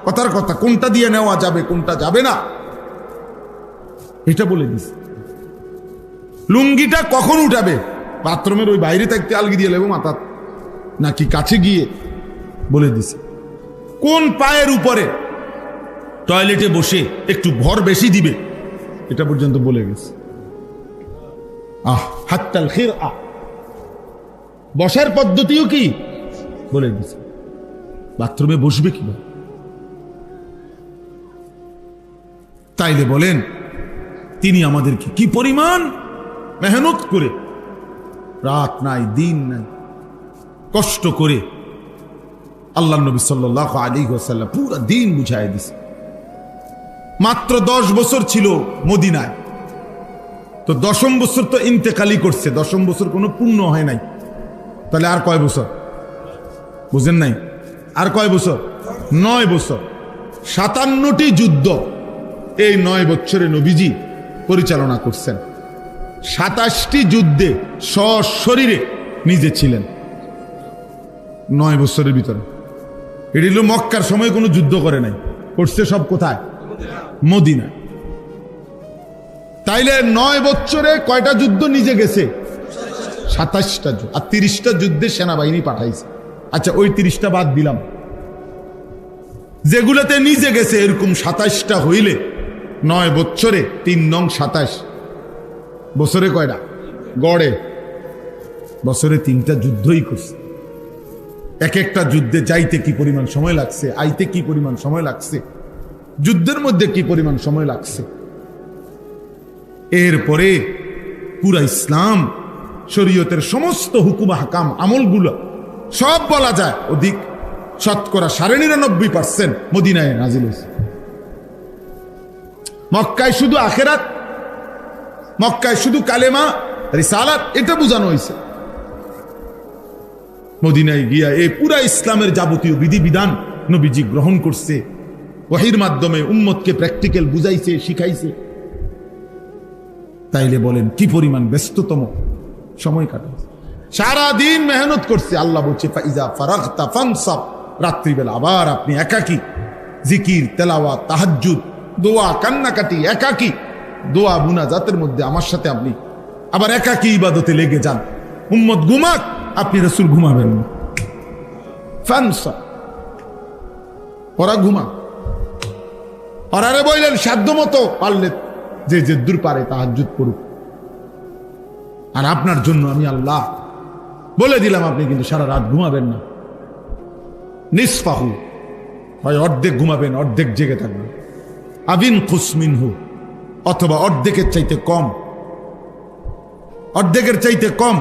কথার কথা, কোনটা দিয়ে নেওয়া যাবে কোনটা যাবে না এটা বলে দিছে। লুঙ্গিটা কখন উঠাবে, বাথরুমের ওই বাইরে থাকতে আলগি দিয়ে লেবো মাথা নাকি কাছে গিয়ে, বলে দিছে। কোন পায়ের উপরে টয়লেটে বসে একটু ভর বেশি দিবে, এটা পর্যন্ত বলে গেছে। হাত্তাল খিরআ, বসার পদ্ধতিও কি বলে দিছে। বাথরুমে বসবে কিভাবে, তাইলে বলেন তিনি আমাদেরকে কি পরিমাণ মেহনত করে, রাত নাই দিন নাই কষ্ট করে আল্লাহ নবী সাল্লাল্লাহু আলাইহি ওয়াসাল্লাম পুরো দিন বুঝাই দিছে। মাত্র 10 বছর ছিল মদিনায়, তো 10ম বছর তো ইন্তেকালি করছে, 10ম বছর কোনো পূর্ণ হয় নাই। তাহলে আর কয় বছর বুঝেন নাই, আর কয় বছর, 9 বছর। 57টি যুদ্ধ এই 9 বছরে নবীজি পরিচালনা করছেন। 27টি যুদ্ধে সশরীরে নিজে ছিলেন 9 বছরের ভিতরে। এটি হলো মক্কার সময় কোনো যুদ্ধ করে নাই, করছে সব কোথায়, মদিনা। তাইলে 9 বছরে কয়টা যুদ্ধ নিজে গেছে, 27টা যুদ্ধ, আর 30টা যুদ্ধে সেনাবাহিনী পাঠাইছে। আচ্ছা ওই 30টা বাদ দিলাম, যেগুলোতে নিজে গেছে এরকম 27টা হইলে 9 বছরে 3 নং 27, বছরে কয়টা, গড়ে বছরে 3টা যুদ্ধই করছে। এক একটা যুদ্ধে যাইতে কি পরিমাণ সময় লাগছে, আইতে কি পরিমাণ সময় লাগছে, যুদ্ধের মধ্যে কি পরিমাণ সময় লাগছে। এরপরে পুরা ইসলাম শরীয়তের সমস্ত হুকুম হাকাম আমলগুলো সব বলা যায় অধিক শতকরা 99.5% মদিনায় নাজিল হয়েছে। মক্কায় শুধু আখেরাত, মক্কায় শুধু কালেমা রিসালাত, এটা বোঝানো হয়েছে। মদিনায় গিয়া এই পুরা ইসলামের যাবতীয় বিধিবিধান নবীজি গ্রহণ করছে, ওহীর মাধ্যমে উম্মতকে প্র্যাকটিক্যাল বুঝাইছে, শিখাইছে। তাইলে বলেন কি পরিমাণ ব্যস্ততম সময় কাটাইছে, সারাদিন মেহনত করছে। আল্লাহ বলছে ফাইজা ফারাগতা ফানসাব, রাত্রিবেলা আবার আপনি একাকী জিকির, তেলাওয়াত, তাহাজ্জুদ, দোয়া, কান্নাকাটি, একাকী দোয়া মুনাজাতের মধ্যে আমার সাথে আপনি আবার একাকী ইবাদতে লেগে যান। উম্মত ঘুমাক, আপনি রাসূল ঘুমাবেন না। ফানসাব, ওরা ঘুমা, ওরারে বললেন সাধ্য মতো পারলে যে যে দূর পারে তাহাজ্জুদ করুক। আর আপনার জন্য আমি আল্লাহ বলে দিলাম আপনি কিন্তু সারা রাত ঘুমাবেন না। নিসফাহু, হয় অর্ধেক ঘুমাবেন, অর্ধেক জেগে থাকবেন। আবিন কুসমিনহু, অথবা অর্ধেকের চাইতে কম, অর্ধেকের চাইতে কম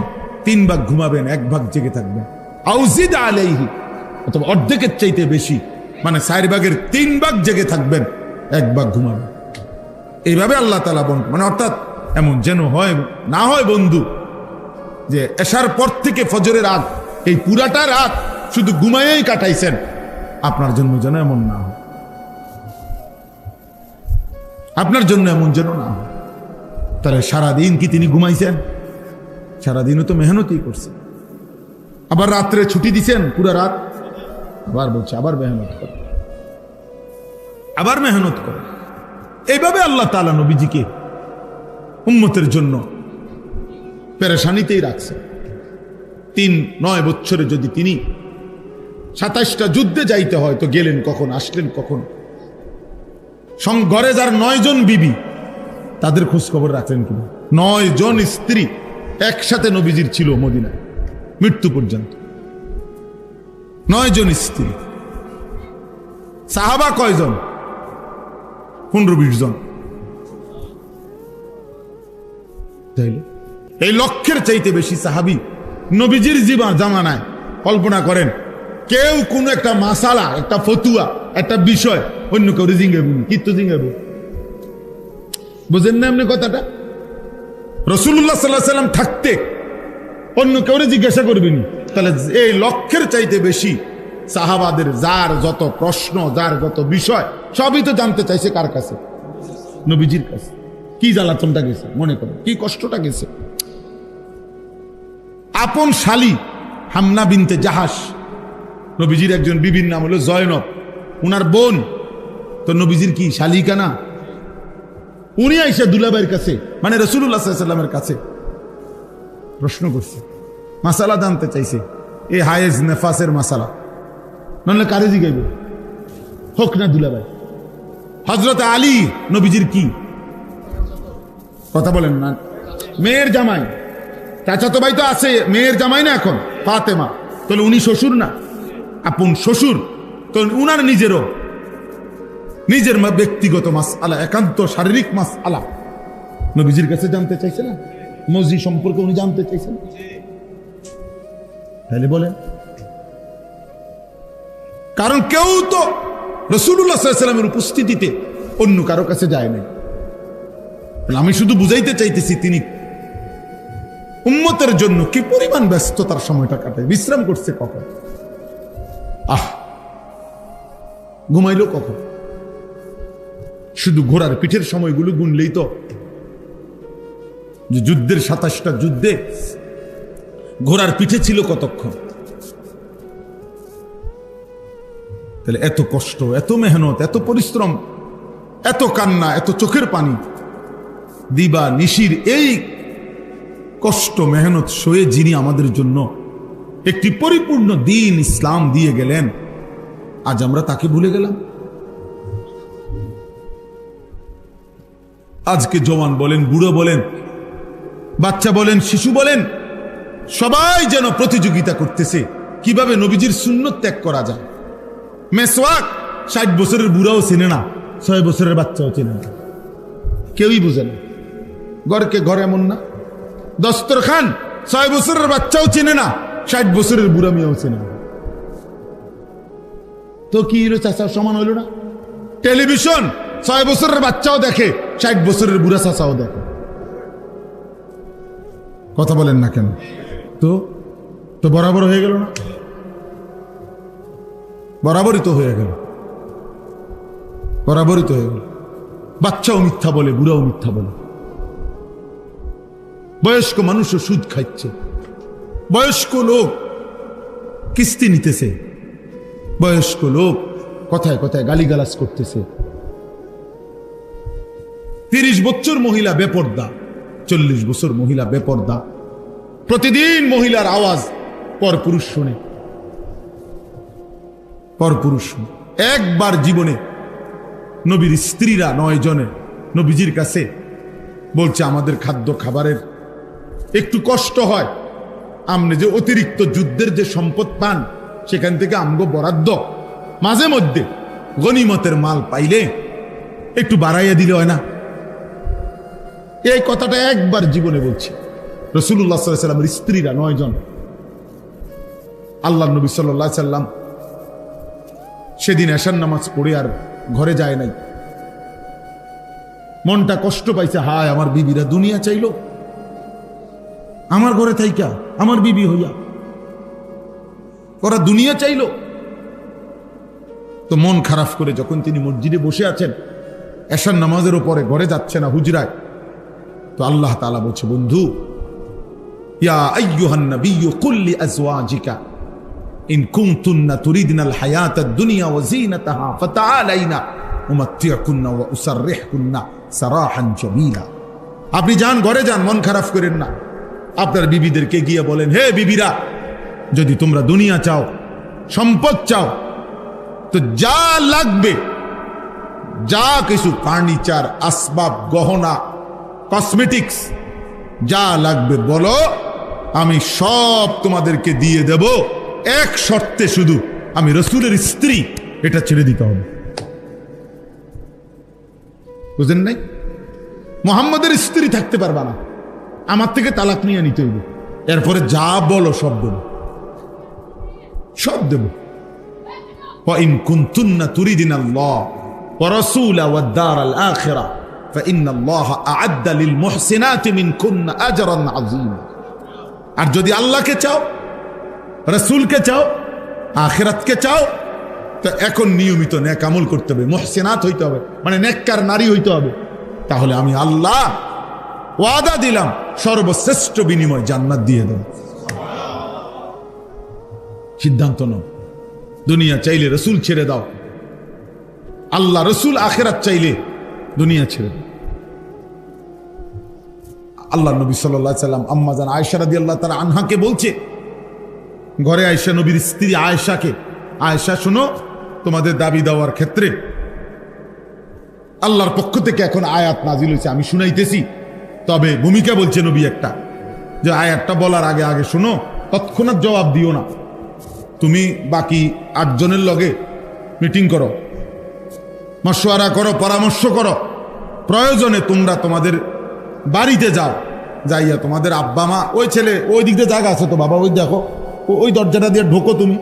3 ভাগ ঘুমাবেন, 1 ভাগ জেগে থাকবেন। আউজিদ আলাইহি, অথবা অর্ধেকের চাইতে বেশি, মানে 4 ভাগের 3 ভাগ জেগে থাকবেন, 1 ভাগ ঘুমাবেন। এইভাবে আল্লাহ তাআলা মানে অর্থাৎ এমন যেন হয় না হয় বন্ধু যে এশার পর থেকে ফজরের আগ এই পুরাটা রাত শুধু ঘুমায়েই কাটাইছেন, আপনার জন্য যেন এমন না হয়, আপনার জন্য এমন যেন না হয়। তাহলে সারাদিন কি তিনি ঘুমাইছেন? সারাদিনও তো মেহনতই করছেন। আবার রাত্রে ছুটি দিছেন পুরা রাত, আবার বলছে আবার মেহনত করে, আবার মেহনত করে। এইভাবে আল্লাহ তাআলা নবীজিকে উম্মতের জন্য পেরেশানিতেই রাখছে। 9 বছরে যদি তিনি 27টা যুদ্ধে যাইতে হয় তো গেলেন কখন, আসলেন কখন? ঘরে যার 9 জন বিবি, তাদের খোঁজ খবর রাখলেন কিনা? 9 জন স্ত্রী একসাথে নবীজির ছিল মদিনায় মৃত্যু পর্যন্ত। 9 জন স্ত্রী। সাহাবা কয়জন? 15-20 জন। এই লক্ষের চাইতে বেশি সাহাবী নবীজির জামানায়। কল্পনা করেন, কেউ কোন একটা মাসালা, একটা ফতুয়া, একটা বিষয় অন্য কেউ জিঙ্গাবো, কিন্তু জিঙ্গাবো, বুঝেন না এমনি কথাটা? রাসূলুল্লাহ সাল্লাল্লাহু আলাইহি ওয়াসাল্লাম থাকতে অন্য কেউ জিজ্ঞাসা করবেনি। তাহলে এই লক্ষের চাইতে বেশি সাহাবাদের যার যত প্রশ্ন, যার যত বিষয়, সবই তো জানতে চাইছে কার কাছে? নবীজির কাছে। কি জ্বালাতনটা গেছে মনে করেন, কি কষ্টটা গেছে। আপন শালী হামনা বিনতে জাহাশ, নবীজির একজন বিবির নাম হলো জয়নব, উনার বোন তো নবীজির কি শালিকা না? উনি আইসা দুলাভাইয়ের কাছে, মানে রাসূলুল্লাহ সাল্লাল্লাহু আলাইহি ওয়াসাল্লামের কাছে প্রশ্ন করছে, মাসালা জানতে চাইছে, এই হায়েজ নেফাসের মাসালা। নাহলে কারে জিগাইবে? হোক না দুলাভাই। হযরত আলী নবীজির কি কথা বলেন না, মেয়ের জামাই, চাচাতো ভাই তো আছে, মেয়ের জামাই না এখন ফাতেমা, তাহলে উনি শ্বশুর না? আপন শ্বশুর তো উনার নিজের ব্যক্তিগত মাসআলা, একান্ত শারীরিক মাসআলা নবীজির কাছে জানতে চাইছে না? মসজিদ সম্পর্কে উনি জানতে চাইছেন। তাহলে বলেন, কারণ কেউ তো রাসূলুল্লাহ সাল্লাল্লাহু আলাইহি ওয়াসাল্লামের উপস্থিতিতে অন্য কারো কাছে যায় নাই। আমি শুধু বুঝাইতে চাইতেছি তিনি উম্মতের জন্য কি পরিমাণ ব্যস্ততার সময়টা কাটায়। বিশ্রাম করছে কখন? ঘুমাইলো কখন? শুধু ঘোড়ার পিঠের সময়গুলো গুনলেই তো, যে যুদ্ধের 27টা যুদ্ধে ঘোড়ার পিঠে ছিল কতক্ষণ? তাহলে এত কষ্ট, এত মেহনত, এত পরিশ্রম, এত কান্না, এত চোখের পানি, দিবা নিশির এই কষ্ট মেহনত সয়ে যিনি আমাদের জন্য একটি পরিপূর্ণ দিন ইসলাম দিয়ে গেলেন, আজ আমরা তাকে ভুলে গেলাম। আজকে জওয়ান বলেন, বুড়ো বলেন, বাচ্চা বলেন, শিশু বলেন, সবাই যেন প্রতিযোগিতা করতেছে কিভাবে নবীজির সুন্নত ত্যাগ করা যায়। মেসওয়াক 60 বছরের বুড়াও চেনে না, 6 বছরের বাচ্চাও চেনে না, কেউই বুঝে না। ঘরকে ঘর এমন না, দস্তরখান 6 বছরের বাচ্চাও চেনে না, 60 বছরের বুড়া মিয়াও চেনে না। তো কি হলো চাচা, সমান হইল না? টেলিভিশন 6 বছরের বাচ্চাও দেখে, 60 বছরের বুড়া চাচাও দেখে। কথা বলেন না কেন? তো তো বরাবর হয়ে গেল না? বরাবরই তো হয়ে গেল, বরাবরই তো হয়ে গেল। বাচ্চাও মিথ্যা বলে, বুড়াও মিথ্যা বলে। বয়স্ক মানুষও সুদ খাচ্ছে, বয়স্ক লোক কিস্তি নিতেছে, বয়স্ক লোক কথায় কথায় গালিগালাজ করতেছে। 30 বছর মহিলা বেপর্দা, 40 বছর মহিলা বেপর্দা। প্রতিদিন মহিলার আওয়াজ পরপুরুষ শুনে, পরপুরুষ শুনে। একবার জীবনে নবীর স্ত্রীরা 9 জনে নবীজির কাছে বলছে, আমাদের খাদ্য খাবারের একটু কষ্ট হয়, আপনি যে অতিরিক্ত যুদ্ধের যে সম্পদ পান সেখান থেকে আমগো বরাদ্দ মাঝে মধ্যে গনিমতের মাল পাইলে একটু বাড়াইয়া দিলে হয় না? এই কথাটা একবার জীবনে বলছি। রাসূলুল্লাহ সাল্লাল্লাহু আলাইহি ওয়াসাল্লামের স্ত্রীরা 9 জন, আল্লাহর নবী সাল্লাল্লাহু আলাইহি ওয়াসাল্লাম সেদিন এশার নামাজ পড়ে আর ঘরে যায় নাই। মনটা কষ্ট পাইছে, হায় আমার বিবিরা দুনিয়া চাইলো, আমার ঘরে থাইকা আমার বিবি হইয়া ওরা দুনিয়া চাইলো। তো মন খারাপ করে যখন তিনি মসজিদে বসে আছেন, এশার নামাজের উপরে ঘরে যাচ্ছে না, হুজরায়, তো আল্লাহ তাআলা বলছে, বন্ধু, ইয়া আইয়ুহান নাবিয়্যু কুল লিআজওয়াজিকা ইন কুনতুন্না তুরিদনাল হায়াতাদ দুনিয়া ওয়া যিনাতাহা ফাতাআলাইনা উমাত্তিউকুন্না ওয়া উসাররিহুকুন্না সারাহান জামিলা। আপনি যান, ঘরে যান, মন খারাপ করেন না। আপনার বিবিদেরকে গিয়ে বলেন, হে বিবিরা, যদি তোমরা দুনিয়া চাও, সম্পদ চাও, তো যা লাগবে, যা কিছু ফার্নিচার, আসবাব, গহনা, কসমেটিক্স যা লাগবে বলো, আমি সব তোমাদেরকে দিয়ে দেব। এক শর্তে, শুধু আমি রাসূলের স্ত্রী, এটা ছেড়ে দিতে হবে। বুঝেন নাই? মুহাম্মদের স্ত্রী থাকতে পারবা না, আমার থেকে তালাক নিয়ে নিতে হইবে। এরপরে যা বলো সব দেব, সব দেব। وَإِن كُنتُنَّ تُرِيدْنَ اللَّهَ وَرَسُولَهُ وَالدَّارَ الْآخِرَةَ فَإِنَّ اللَّهَ أَعَدَّ لِلْمُحْسِنَاتِ مِنكُنَّ أَجْرًا عَظِيمًا। আর যদি আল্লাহকে চাও, রাসূলকে চাও, আখিরাতকে চাও, তো এখন নিয়মিত নেক আমল করতে হবে, মুহসিনাত হইতে হবে, মানে নেককার নারী হইতে হবে। তাহলে আমি আল্লাহ ওয়াদা দিলাম, সর্বশ্রেষ্ঠ বিনিময় জান্নাত দিয়ে দেব। সিদ্ধান্ত নাও। দুনিয়া চাইলে রাসূল ছেড়ে দাও, আল্লাহ রাসূল আখিরাত চাইলে দুনিয়া ছেড়ে দাও। আল্লাহ নবী সাল্লাল্লাহু আলাইহি ওয়াসাল্লাম আম্মা জান আয়েশা রাদিয়াল্লাহু তাআলা আনহাকে বলছে, ঘরে আয়েশা, নবীর স্ত্রী আয়েশাকে, আয়েশা শোনো, তোমাদের দাবি দেওয়ার ক্ষেত্রে আল্লাহর পক্ষ থেকে এখন আয়াত নাজিল হয়েছে, আমি শুনাইতেছি। তবে ভূমিকা বলছে নবী একটা, যে আয়াতটা বলার আগে আগে শোনো, তৎক্ষণাৎ জবাব দিও না। তুমি বাকি 8 জনের লগে মিটিং করো, মশওয়ারা করো, পরামর্শ করো। প্রয়োজনে তোমরা তোমাদের বাড়িতে যাও, যাইয়া তোমাদের আব্বা মা, ওই ছেলে ওই দিক দিয়ে জায়গা আছে তো বাবা, ওই দেখো, ওই দরজাটা দিয়ে ঢোকো, তুমি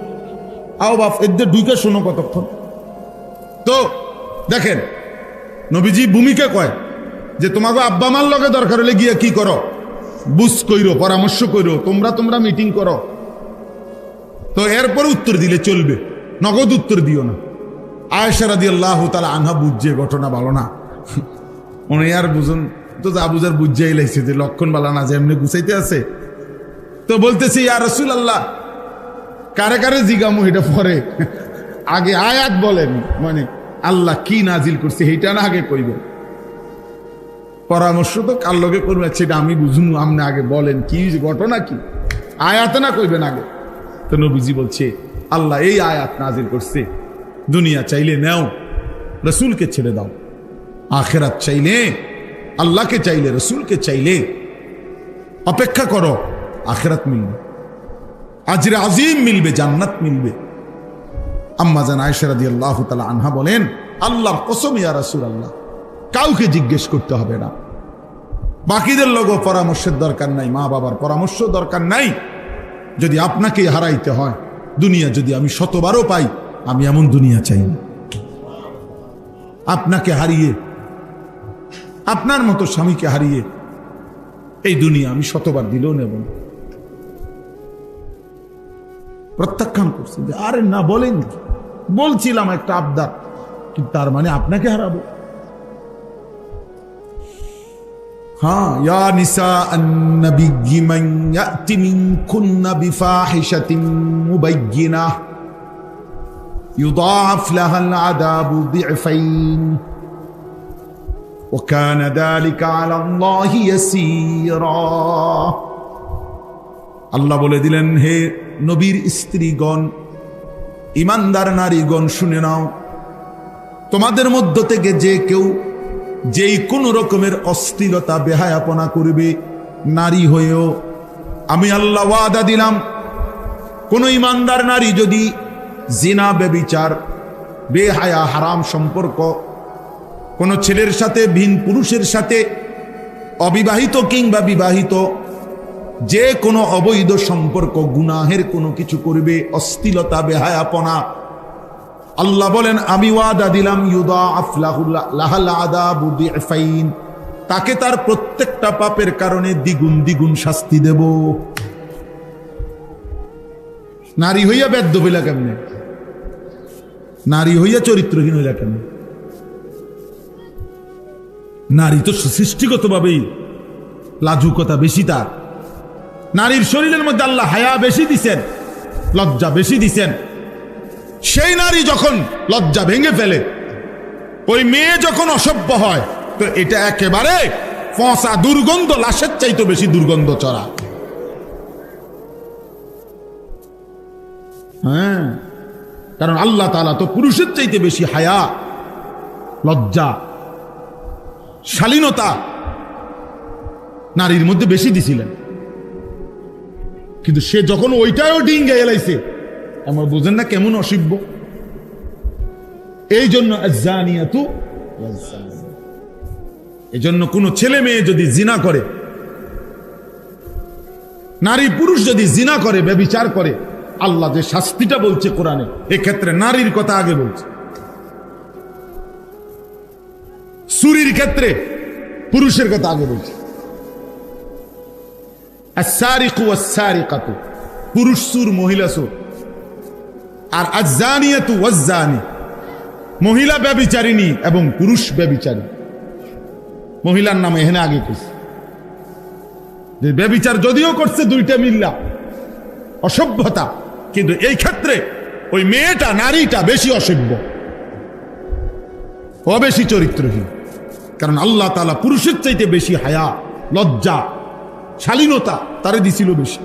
আও বাপ, এদের ঢুকে শোনো কতক্ষণ। তো দেখেন নবীজি ভূমিকা কয় যে তোমাকে আব্বা মার লগে দরকার হলে গিয়ে কি করো, বুঝ কইরো, পরামর্শ কইরো, তোমরা মিটিং করো। তো এরপর উত্তর দিলে চলবে, নগদ উত্তর দিও না। আয়েশা রাদিয়াল্লাহু তাআলা আনহা বুঝছে ঘটনা ভালো না, উনি আর বুঝুন তো, যা বুঝার বুঝাই লাইছে যে লক্ষণ বালা না, যে এমনি গুছাইতে আছে। তো বলতেছি, ইয়া রাসূলুল্লাহ, কারে কারে জিগামু এটা পরে, আগে আয়াত বলেন, মানে আল্লাহ কি নাজিল করছে এইটা না আগে কইবেন। পরামর্শ তো কার লগে করবেন সেটা আমি বুঝুন, আপনি আগে বলেন কি ঘটনা, কি আয়াত না কইবেন আগে। তো নবীজি বলছে, আল্লাহ এই আয়াত নাজিল করছে, দুনিয়া চাইলে নেও, রাসূলকে ছেড়ে দাও। আখিরাত চাইলে আল্লাহকে, চাইলে রাসূলকে, চাইলে অপেক্ষা করো, আখিরাত মিলবে, আজরে আজিম মিলবে, জান্নাত মিলবে। আম্মা জান আয়েশা রাদিয়াল্লাহু তাআলা আনহা বলেন, আল্লাহর কসম ইয়া রাসূলুল্লাহ, কাউকে জিজ্ঞেস করতে হবে না, বাকিদের লোক পরামর্শের দরকার নাই, মা বাবার পরামর্শ দরকার নাই, যদি আপনাকে হারাইতে হয়, দুনিয়া যদি আমি শতবারও পাই, আমি এমন দুনিয়া চাই না। আপনাকে হারিয়ে, আপনার মতো স্বামীকে হারিয়ে এই দুনিয়া আমি শতবার দিলেও নেব না। প্রত্যাখ্যান করছি যে আরে না, বলেন বলছিলাম একটা আবদার, কিন্তু তার মানে আপনাকে হারাবো। হ্যাঁ, ইয়া নিসা আন-নবী মান ইয়াতি মিনকুন্না বিফাহিশাতিন মুবায়্যিনাহ ইউদাআফ লাহাল আযাবু দি'ফাইন ওয়া কানা যালিকা আলাল্লাহি ইয়াসীরা। আল্লাহ বলে দিলেন, হে নবীর স্ত্রীগণ, ইমানদার নারীগণ, শুনে নাও, তোমাদের মধ্য থেকে যে কেউ যেই কোন রকমের অশ্লীলতা বেহায়াপনা করবে, নারী হয়েও আমি আল্লাহ ওয়াদা দিলাম, কোন ইমানদার নারী যদি জিনা, ব্যভিচার, বেহায়া, হারাম সম্পর্ক কোন ছেলের সাথে, ভিন পুরুষের সাথে, অবিবাহিত কিংবা বিবাহিত, যে কোনো অবৈধ সম্পর্ক, গুনাহের কোনো কিছু করবে, অশ্লীলতা, বেহায়াপনা, আল্লাহ বলেন আমি ওয়াদা দিলাম, ইউদাআফ লাহাল আযাবু দি'ফাইন, তাকে তার প্রত্যেকটা পাপের কারণে দ্বিগুণ দ্বিগুণ শাস্তি দেব। নারী হইয়া বেদ্য হইলা কেমনে? নারী হইয়া চরিত্রহীন হইলা কেমনে? নারী তো সৃষ্টিগতভাবেই লাজুকতা বেশি তার। নারীর শরীরের মধ্যে আল্লাহ হায়া বেশি দিছেন, লজ্জা বেশি দিছেন। সেই নারী যখন লজ্জা ভেঙে ফেলে, ওই মেয়ে যখন অসভ্য হয়, তো এটা একেবারে ফসা দুর্গন্ধ, লাশের চাইতে বেশি দুর্গন্ধ চড়া। হ্যাঁ, কারণ আল্লাহ তাআলা তো পুরুষের চাইতে বেশি হায়া, লজ্জা, শালীনতা নারীর মধ্যে বেশি দিছিলেন। কিন্তু সে যখন ওইটাও ডিঙ্গে এলাইছে, আমার বুঝেন না কেমন অসভ্য। এই জন্য আয-যানিয়াতু ওয়াজ-যানি, এই জন্য কোন ছেলে মেয়ে যদি জিনা করে, নারী পুরুষ যদি জিনা করে, ব্যভিচার করে, আল্লাহ যে শাস্তিটা বলছে কোরআনে, এক্ষেত্রে নারীর কথা আগে বলছে। চুরির ক্ষেত্রে পুরুষের কথা আগে বলছে। আস-সারিকু ওয়াস-সারিকাতু, পুরুষ চোর, মহিলা চোর। আর আয-যানিয়াতু ওয়াজ-যানি, মহিলা ব্যভিচারিণী এবং পুরুষ ব্যভিচারী। মহিলার নাম এখানে আগে কইছে যে ব্যভিচার যদিও করছে দুইটা মিল্লা, অসভ্যতা, কিন্তু এই ক্ষেত্রে ওই মেয়েটা, নারীটা বেশি অসভ্য, ও বেশি চরিত্রহীন। কারণ আল্লাহ তাআলা পুরুষের চাইতে বেশি হায়া, লজ্জা, শালীনতা তারে দিছিল বেশি,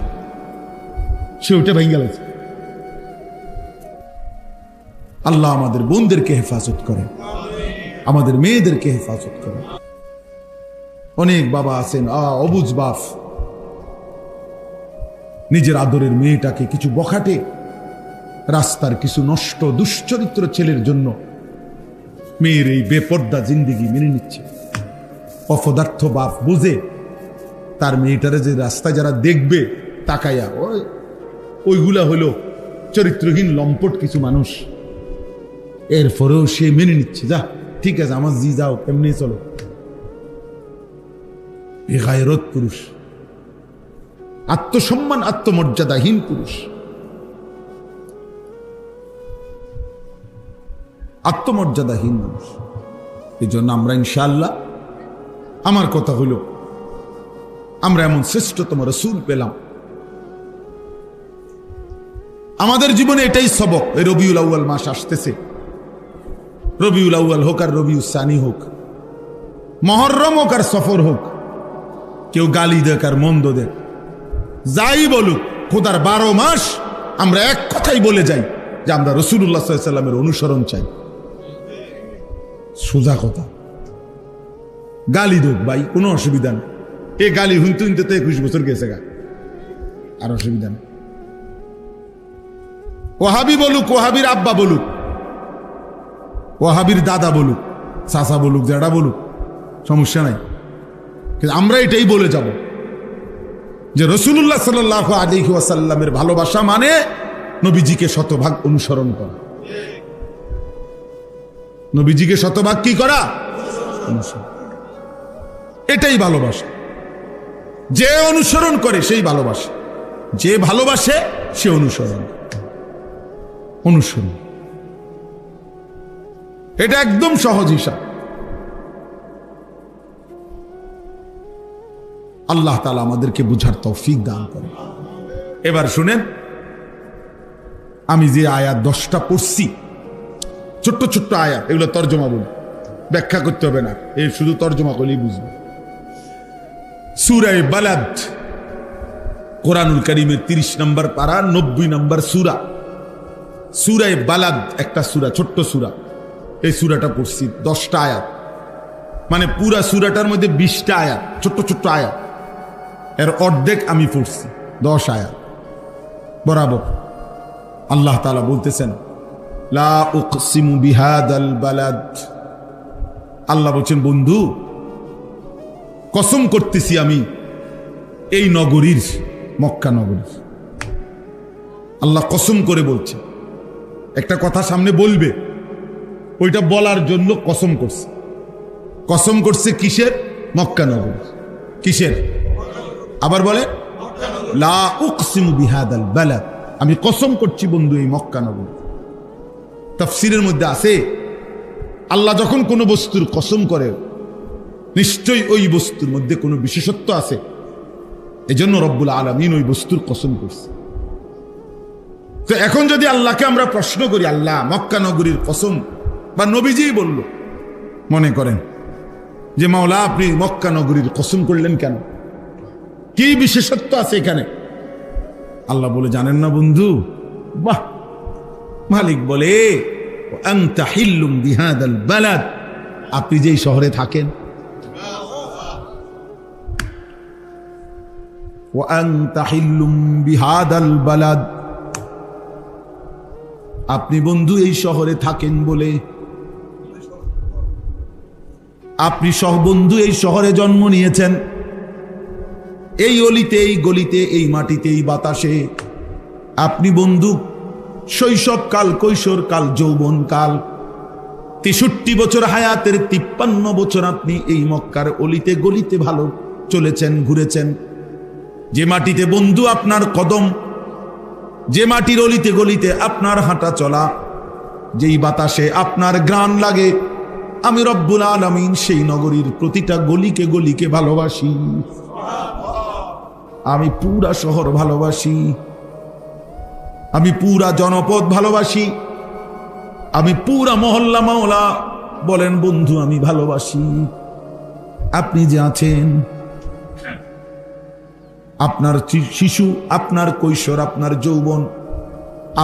সে ওটা ভেঙে গেছে। আল্লাহ আমাদের বোনদেরকে হেফাজত করে, আমাদের মেয়েদেরকে হেফাজত করে। অনেক বাবা আছেন অবুঝ বাপ, নিজের আদরের মেয়েটাকে কিছু বখাটে রাস্তার কিছু নষ্ট দুশ্চরিত্র ছেলের জন্য মেয়ের এই বেপর্দা জিন্দেগি মেনে নিচ্ছে। অপদার্থ বাপ বুঝে তার মেয়েটারে যে রাস্তায় যারা দেখবে তাকাইয়া, ওইগুলা হলো চরিত্রহীন লম্পট কিছু মানুষ, এরপরেও সে মেনে নিচ্ছে, যা ঠিক আছে আমার জি যাও, এমনি চলো। বেগায়রত পুরুষ, আত্মসম্মান, আত্মমর্যাদাহীন পুরুষ, আত্মমর্যাদাহীন মানুষ। এই জন্য আমরা ইনশাআল্লাহ, আমার কথা হলো, আমরা এমন শ্রেষ্ঠতম রাসূল পেলাম, আমাদের জীবনে এটাই সবক। এই রবিউল আউয়াল মাস আসতেছে, রবিউল আউয়াল হোক আর রবিউল সানি হোক, মুহররম হোক আর সফর হোক, কেউ গালি দেখ আর মন্দ দেখ, যাই বলুক, খোদার 12 মাস আমরা এক কথাই বলে যাই যে আমরা রাসূলুল্লাহ সাল্লাল্লাহু আলাইহি ওয়াসাল্লামের অনুসরণ চাই। সোজা কথা। গালি দেখ ভাই, কোনো অসুবিধা নেই, এ গালি হুনতে হুনতে তো 21 বছর গেছে গা, আর অসুবিধা নেই। ওয়াহাবি বলুক, ওয়াহাবির আব্বা বলুক, ওয়াহাবির দাদা বলুক, চাচা বলুক, জেঠা বলুক, সমস্যা নাই, কিন্তু আমরা এটাই বলে যাব যে রাসূলুল্লাহ সাল্লাল্লাহু আলাইহি ওয়াসাল্লামের ভালোবাসা মানে নবীজিকে শতভাগ অনুসরণ করা। নবীজিকে শতভাগ কি করা? অনুসরণ। এটাই ভালোবাসা। যে অনুসরণ করে সেই ভালোবাসে, যে ভালোবাসে সে অনুসরণ। অনুসরণ এটা একদম সহজ হিসাব। আল্লাহ তাআলা আমাদেরকে বুঝার তৌফিক দান করে। এবার শুনেন, আমি যে আয়াত 10টা পড়ছি, ছোট্ট ছোট্ট আয়াত, এগুলো তর্জমা বলি, ব্যাখ্যা করতে হবে না, এই শুধু তর্জমা করলেই বুঝবে। সূরা বালাদ, কোরআনুল কারীমের 30 নম্বর পারা, 90 নম্বর সূরা। সূরা বালাদ একটা সূরা, ছোট্ট সূরা। এই সূরাটা পড়ছি 10টা আয়াত, মানে পুরা সূরাটার মধ্যে 20টা আয়াত, ছোট্ট ছোট্ট আয়াত। এর অর্ধেক আমি পড়ছি, 10 আয়াত বরাবর। আল্লাহ তাআলা বলতেছেন, লা উকসিমু বিহাদাল বালাদ। আল্লাহ বলছেন, বন্ধু কসম করতেছি আমি এই নগরীর, মক্কা নগরীর। আল্লাহ কসম করে বলছে। একটা কথা সামনে বলবে, ওইটা বলার জন্য কসম করছে। কসম করছে কিসের? মক্কা নগরীর। কিসের? আবার বলে, লা উকসিমু বিহাদাল বালাদ, আমি কসম করছি বন্ধু এই মক্কা নগরী। তাফসীরের মধ্যে আছে, আল্লাহ যখন কোনো বস্তুর কসম করে নিশ্চয়ই ওই বস্তুর মধ্যে কোনো বিশেষত্ব আছে, এজন্য রব্বুল আলামিন ওই বস্তুর কসম করছে। তো এখন যদি আল্লাহকে আমরা প্রশ্ন করি, আল্লাহ মক্কা নগরীর কসম, বা নবীজিই বলল, মনে করেন যে মাওলা আপনি মক্কা নগরীর কসম করলেন কেন? কি বিশেষত্ব আছে এখানে? আল্লাহ বলে, জানেন না বন্ধু? বাহ! মালিক বলে, আনতা হিল্লুম বিহাদাল বালাদ, আপনি যেই শহরে থাকেন, ওয়া আনতা হিল্লুম বিহাদাল বালাদ, আপনি বন্ধু এই শহরে থাকেন বলে, আপনি বন্ধু এই শহরে জন্ম নিয়েছেন, এই অলিতে, এই গলিতে, এই মাটিতে, এই বাতাসে। আপনি বন্ধু শৈশবকাল, কৈশোরকাল, যৌবনকাল, 63 বছর হায়াতের 53 বছর আপনি এই মক্কার অলিতে গলিতে ভালো চলেছেন, ঘুরেছেন। যে মাটিতে বন্ধু আপনার কদম, যে মাটির অলিতে গলিতে আপনার হাঁটা চলা, যেই বাতাসে আপনার ঘ্রাণ লাগে, আমি রব্বুল আলামিন সেই নগরীর প্রতিটা গলিকে গলিকে ভালোবাসি। আমি পুরা শহর ভালোবাসি, আমি পুরা জনপদ ভালোবাসি, আমি পুরা মহল্লা মাওলা বলেন বন্ধু আমি ভালোবাসি। আপনি যে আছেন, আপনার শিশু, আপনার কৈশোর, আপনার যৌবন,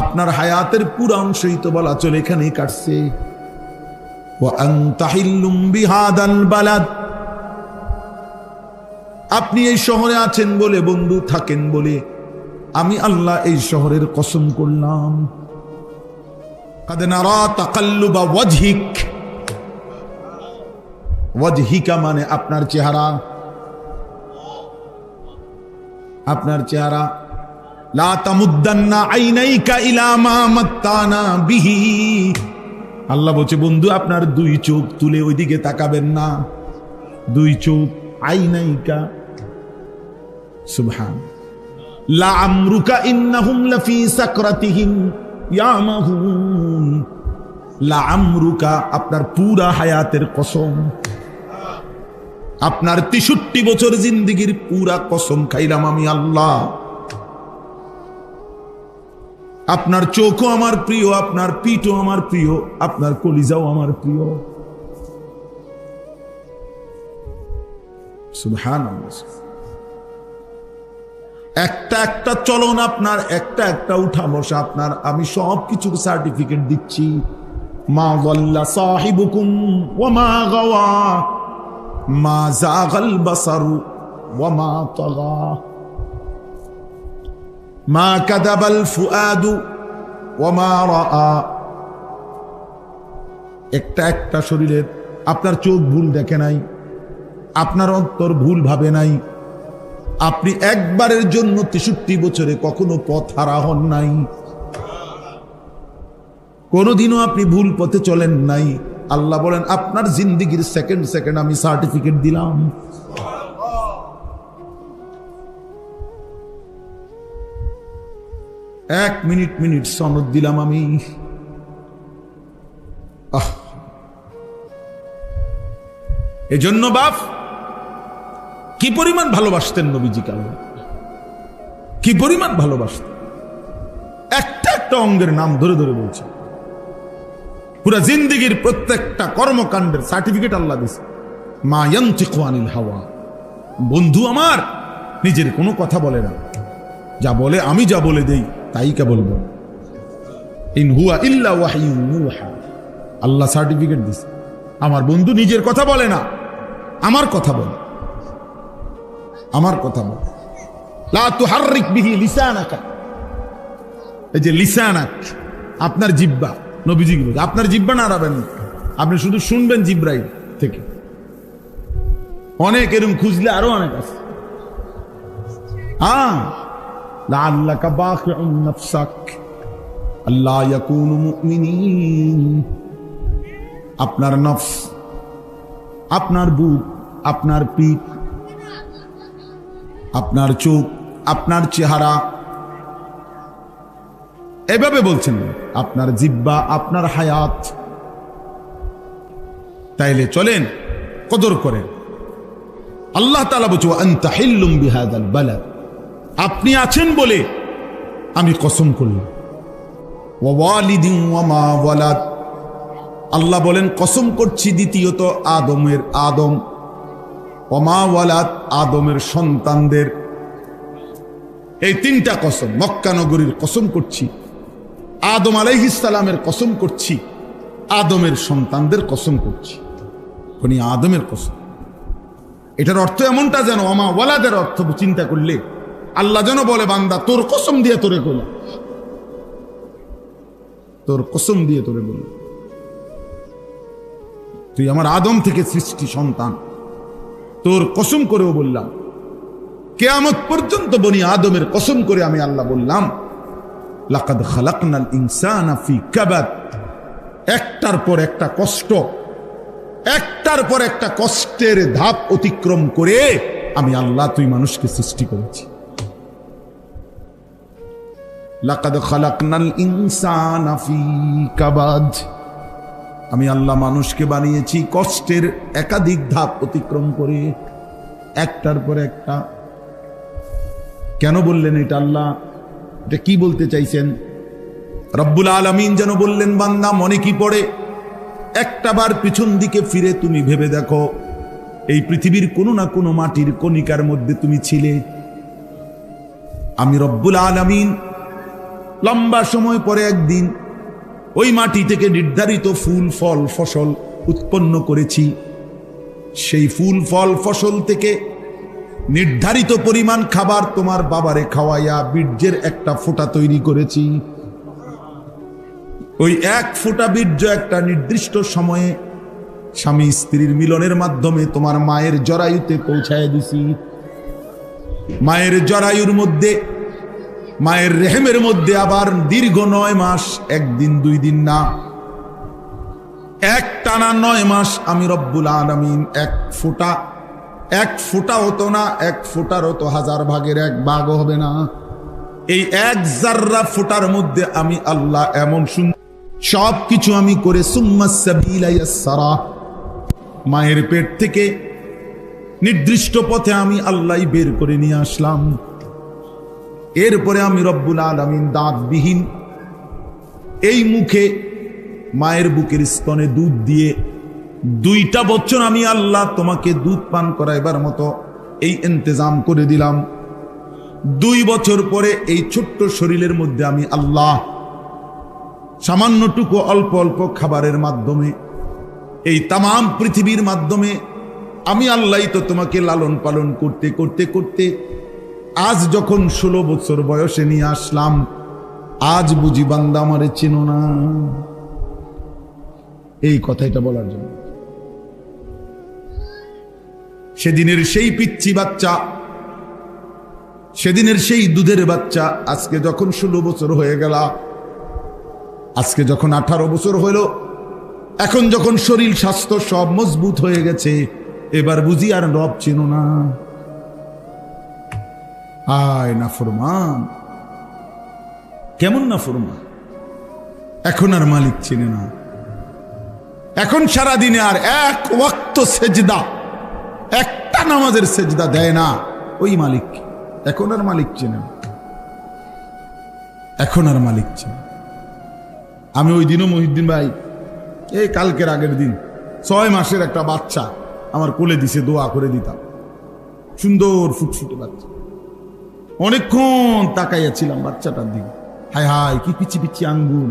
আপনার হায়াতের পুরা অংশই তো বলা চলে এখানেই কাটছে। ওয়া আনতা হিল্লুম বিহাদাল বালাদ, আপনি এই শহরে আছেন বলে, বন্ধু থাকেন বলে, আমি আল্লাহ এই শহরের কসম করলাম। কাদ নারা তাকাল্লুবা ওয়াজহিক, ওয়াজহিকা মানে আপনার চেহারা, আপনার চেহারা। লা তামুদ্দান্না আইনাইকা ইলা মা মাত্তানা বিহি, আল্লাহ বলছে বন্ধু আপনার 2 চোখ তুলে ওইদিকে তাকাবেন না। 2 চোখ, আইনাইকা, সুবহান। লা আমরুকা ইন্নাহুম লাফি সাকরাতিহিম ইয়ামাহুন, লা আমরুকা আপনার পুরা হায়াতের কসম, আপনার 63 বছর জিন্দেগির পুরা কসম খাইলাম আমি আল্লাহ। আপনার চোখও আমার প্রিয়, আপনার পিঠও আমার প্রিয়, আপনার কলিজাও আমার প্রিয়। সুবহানাল্লাহ। একটা একটা চলন আপনার, একটা একটা উঠা বসা আপনার, আমি সব কিছু সার্টিফিকেট দিচ্ছি। মা যাল্লা সাহিবুকুম ওয়া মা গাওয়া, মা যাগাল বাসারু ওয়া মা তাগা, মা কাযাবাল ফুআদু ওয়া মা রাআ। একটা একটা শরীরের, আপনার চোখ ভুল দেখে নাই, আপনার অন্তর ভুল ভাবে নাই, আপনি একবারের জন্য 63 বছরে কখনো পথ হারা হন নাই, কোনোদিনও আপনি ভুল পথে চলেন নাই। আল্লাহ বলেন আপনার জিন্দেগির সেকেন্ড সেকেন্ড আমি সার্টিফিকেট দিলাম। এক মিনিট মিনিট সনদ দিলাম আমি। এজন্য বাপ কি পরিমাণ ভালোবাসতেন নবীজিকে, আল্লাহ কি পরিমাণ ভালোবাসতেন। একটা একটা অঙ্গের নাম ধরে ধরে বলছে, পুরা জিন্দেগির প্রত্যেকটা কর্মকাণ্ডের সার্টিফিকেট আল্লাহ দিয়েছে। মা ইয়ানতিকু আনিল হাওয়া, বন্ধু আমার নিজের কোনো কথা বলে না, যা বলে আমি যা বলে দেই তাই কেবল বলে। ইন হুয়া ইল্লা ওয়াহয়ুন ইউহা, আল্লাহ সার্টিফিকেট দিয়েছে আমার বন্ধু নিজের কথা বলে না, আমার কথা বলে, আমার কথা বলে। লা তুহাররিক বিহি লিসানাকা, এই যে লিসানাক আপনার জিহ্বা, নবীজি বলে আপনার জিহ্বা নাড়াবেন না, আপনি শুধু শুনবেন জিব্রাইল থেকে। অনেক এরকম খুঁজলে আরো অনেক আছে। লাআল্লাকা বাখিউন নাফসাক আল্লা ইয়াকুনু মুমিনিন, আপনার নফস, আপনার বুক, আপনার পিঠ, আপনার চোখ, আপনার চেহারা, এভাবে বলছেন আপনার জিহ্বা, আপনার হায়াত। তাইলে চলেন কদর করেন। আল্লাহ তাআলা বলছে আনতা হিল্লুম বিহাদাল বালাদ, আপনি আছেন বলে আমি কসম করলাম। ওয়া ওয়ালিদিন ওয়া মা ওয়ালাদ, আল্লাহ বলেন কসম করছি দ্বিতীয়ত আদমের, আদম ওয়া মা ওয়ালাদ, আদমের সন্তানদের। এই তিনটা কসম, মক্কা নগরীর কসম করছি, আদম আলাইহিস সালামের কসম করছি, আদমের সন্তানদের কসম করছি, বনি আদমের কসম। এটার অর্থ এমনটা যেন ওমা ওয়ালাদের অর্থ চিন্তা করলে আল্লাহ যেন বলে বান্দা তোর কসম দিয়ে তোরে কইলাম, তোর কসম দিয়ে তোরে বললাম, তুই আমার আদম থেকে সৃষ্টি সন্তান, তোর কসম করেও বললাম। কিয়ামত পর্যন্ত বনি আদমের কসম করে আমি আল্লাহ বললাম লাকাদ খালাকনাল ইনসানা ফি কাবাদ, একটার পর একটা কষ্ট, একটার পর একটা কষ্টের ধাপ অতিক্রম করে আমি আল্লাহ তুই মানুষকে সৃষ্টি করেছি। লাকাদ খালাকনাল ইনসানা ফি কাবাদ, আমি আল্লাহ মানুষকে বানিয়েছি কষ্টের একাধিক ধাপ অতিক্রম করে, একটার পর একটা। কেন বললেন এটা আল্লাহ? এটা কি বলতে চাইছেন? রব্বুল আলামিন যেন বললেন বান্দা মনে কি পড়ে, একটাবার পিছন দিকে ফিরে তুমি ভেবে দেখো, এই পৃথিবীর কোনো না কোনো মাটির কণিকার মধ্যে তুমি ছিলে। আমি রব্বুল আলামিন লম্বা সময় পরে একদিন ওই মাটি থেকে নির্ধারিত ফুল ফল ফসল উৎপন্ন করেছি। সেই ফুল ফল ফসল থেকে নির্ধারিত পরিমাণ খাবার তোমার বাবারে খাওয়াইয়া বীর্যের একটা ফোঁটা তৈরি করেছি। ওই এক ফোঁটা বীর্য একটা নির্দিষ্ট সময়ে স্বামী স্ত্রীর মিলনের মাধ্যমে তোমার মায়ের জরায়ুতে পৌঁছায় দিছি। মায়ের জরায়ুর মধ্যে, মায়ের রেহেমের মধ্যে আবার দীর্ঘ 9 মাস, একদিন 2 দিন না, এক টানা 9 মাস আমি রব্বুল আলামিন এক ফোঁটা হতো না, এক ফোঁটারও তো 1000 ভাগের 1 ভাগও হবে না, এই এক জাররা ফোঁটার মধ্যে আমি আল্লাহ এমন সুন্দর সব কিছু আমি করে সুম্মা সাবিলা ইয়াসসারা, মায়ের পেট থেকে নির্দিষ্ট পথে আমি আল্লাহ বের করে নিয়ে আসলাম। এরপরে আমি রব্বুল আলামিন দাঁতবিহীন এই মুখে মায়ের বুকের স্তনে দুধ দিয়ে 2টা বছর আমি আল্লাহ তোমাকে দুধ পান করাইবার মতো এই ইন্তজাম করে দিলাম। 2 বছর পরে এই ছোট্ট শরীরের মধ্যে আমি আল্লাহ সামান্যটুকু অল্প অল্প খাবারের মাধ্যমে এই তামাম পৃথিবীর মাধ্যমে আমি আল্লাহ তো তোমাকে লালন পালন করতে করতে করতে আজ যখন 16 বছর বয়সে নিয়ে আসলাম, আজ বুঝি বান্দা আমারে চেনো না। এই কথাটা বলার জন্য সেদিনের সেই পিচ্চি বাচ্চা সেদিনের সেই দুধের বাচ্চা আজকে যখন 16 বছর হয়ে গেল, আজকে যখন 18 বছর হইল, এখন যখন শরীর স্বাস্থ্য সব মজবুত হয়ে গেছে, এবার বুঝি আর রব চেনো না। আয় নাফরমান, কেমন নাফরমান, এখন আর মালিক চেনে না। এখন সারা দিনে আর এক ওয়াক্ত সেজদা, একটা নামাজের সেজদা দেয় না ওই মালিক। এখন আর মালিক চেনে না, এখন আর মালিক চেনে। আমি ওই দিনও মহিউদ্দিন ভাই, এই কালকের আগের দিন 6 মাসের একটা বাচ্চা আমার কোলে দিছে, দোয়া করে দিতাম। সুন্দর ফুটফুটে বাচ্চা, অনেকক্ষণ তাকাইয়াছিলাম বাচ্চাটার দিকে। হায় হায়, কি পিচ্ছি পিচ্ছি আঙ্গুল,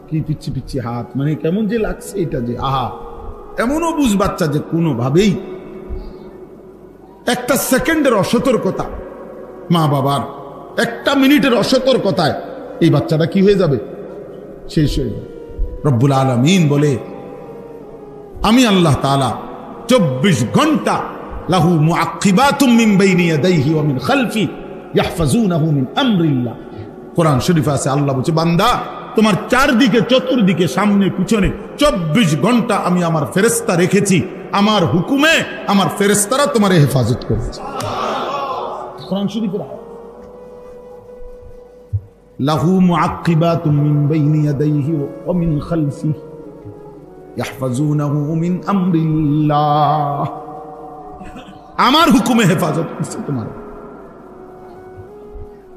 কি পিচ্ছি পিচ্ছি হাত, মানে কেমন যে লাগছে এটা যে, আহা। এমনও বুঝ বাচ্চা যে কোনোভাবেই একটা সেকেন্ডের অসতর্কতা, মা বাবার একটা মিনিটের অসতর্কতায় এই বাচ্চাটা কি হয়ে যাবে, শেষ হয়ে যাবে। রব্বুল আলামিন বলে, আমি আল্লাহ তাআলা 24 ঘন্টা লাহু মুআক্কিবাতুম মিন বাইনি ইয়াদাইহি ওয়া মিন খালফি ইয়াহফাজুনাহু মিন আমরিল্লাহ। কোরআন শরীফে আছে, আল্লাহ বলছে, বান্দা তোমার চারদিকে, চতুর্দিকে, সামনে পিছনে 24 ঘন্টা আমি আমার ফেরেশতা রেখেছি, আমার হুকুমে আমার ফেরেশতারা তোমার হেফাজত করেছে। কোরআন শরীফের আয়াত, লাহু মুআক্কিবাতুম মিন বাইনি ইয়াদাইহি ওয়া মিন খালফি ইয়াহফাজুনাহু মিন আমরিল্লাহ। আমার হুকুমে হেফাজত করছে তোমার।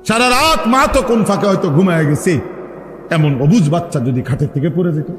সারা রাত মা তো কোন ফাঁকে হয়তো ঘুমায় গেছে, এমন অবুঝ বাচ্চা যদি খাটের থেকে পড়ে যেত,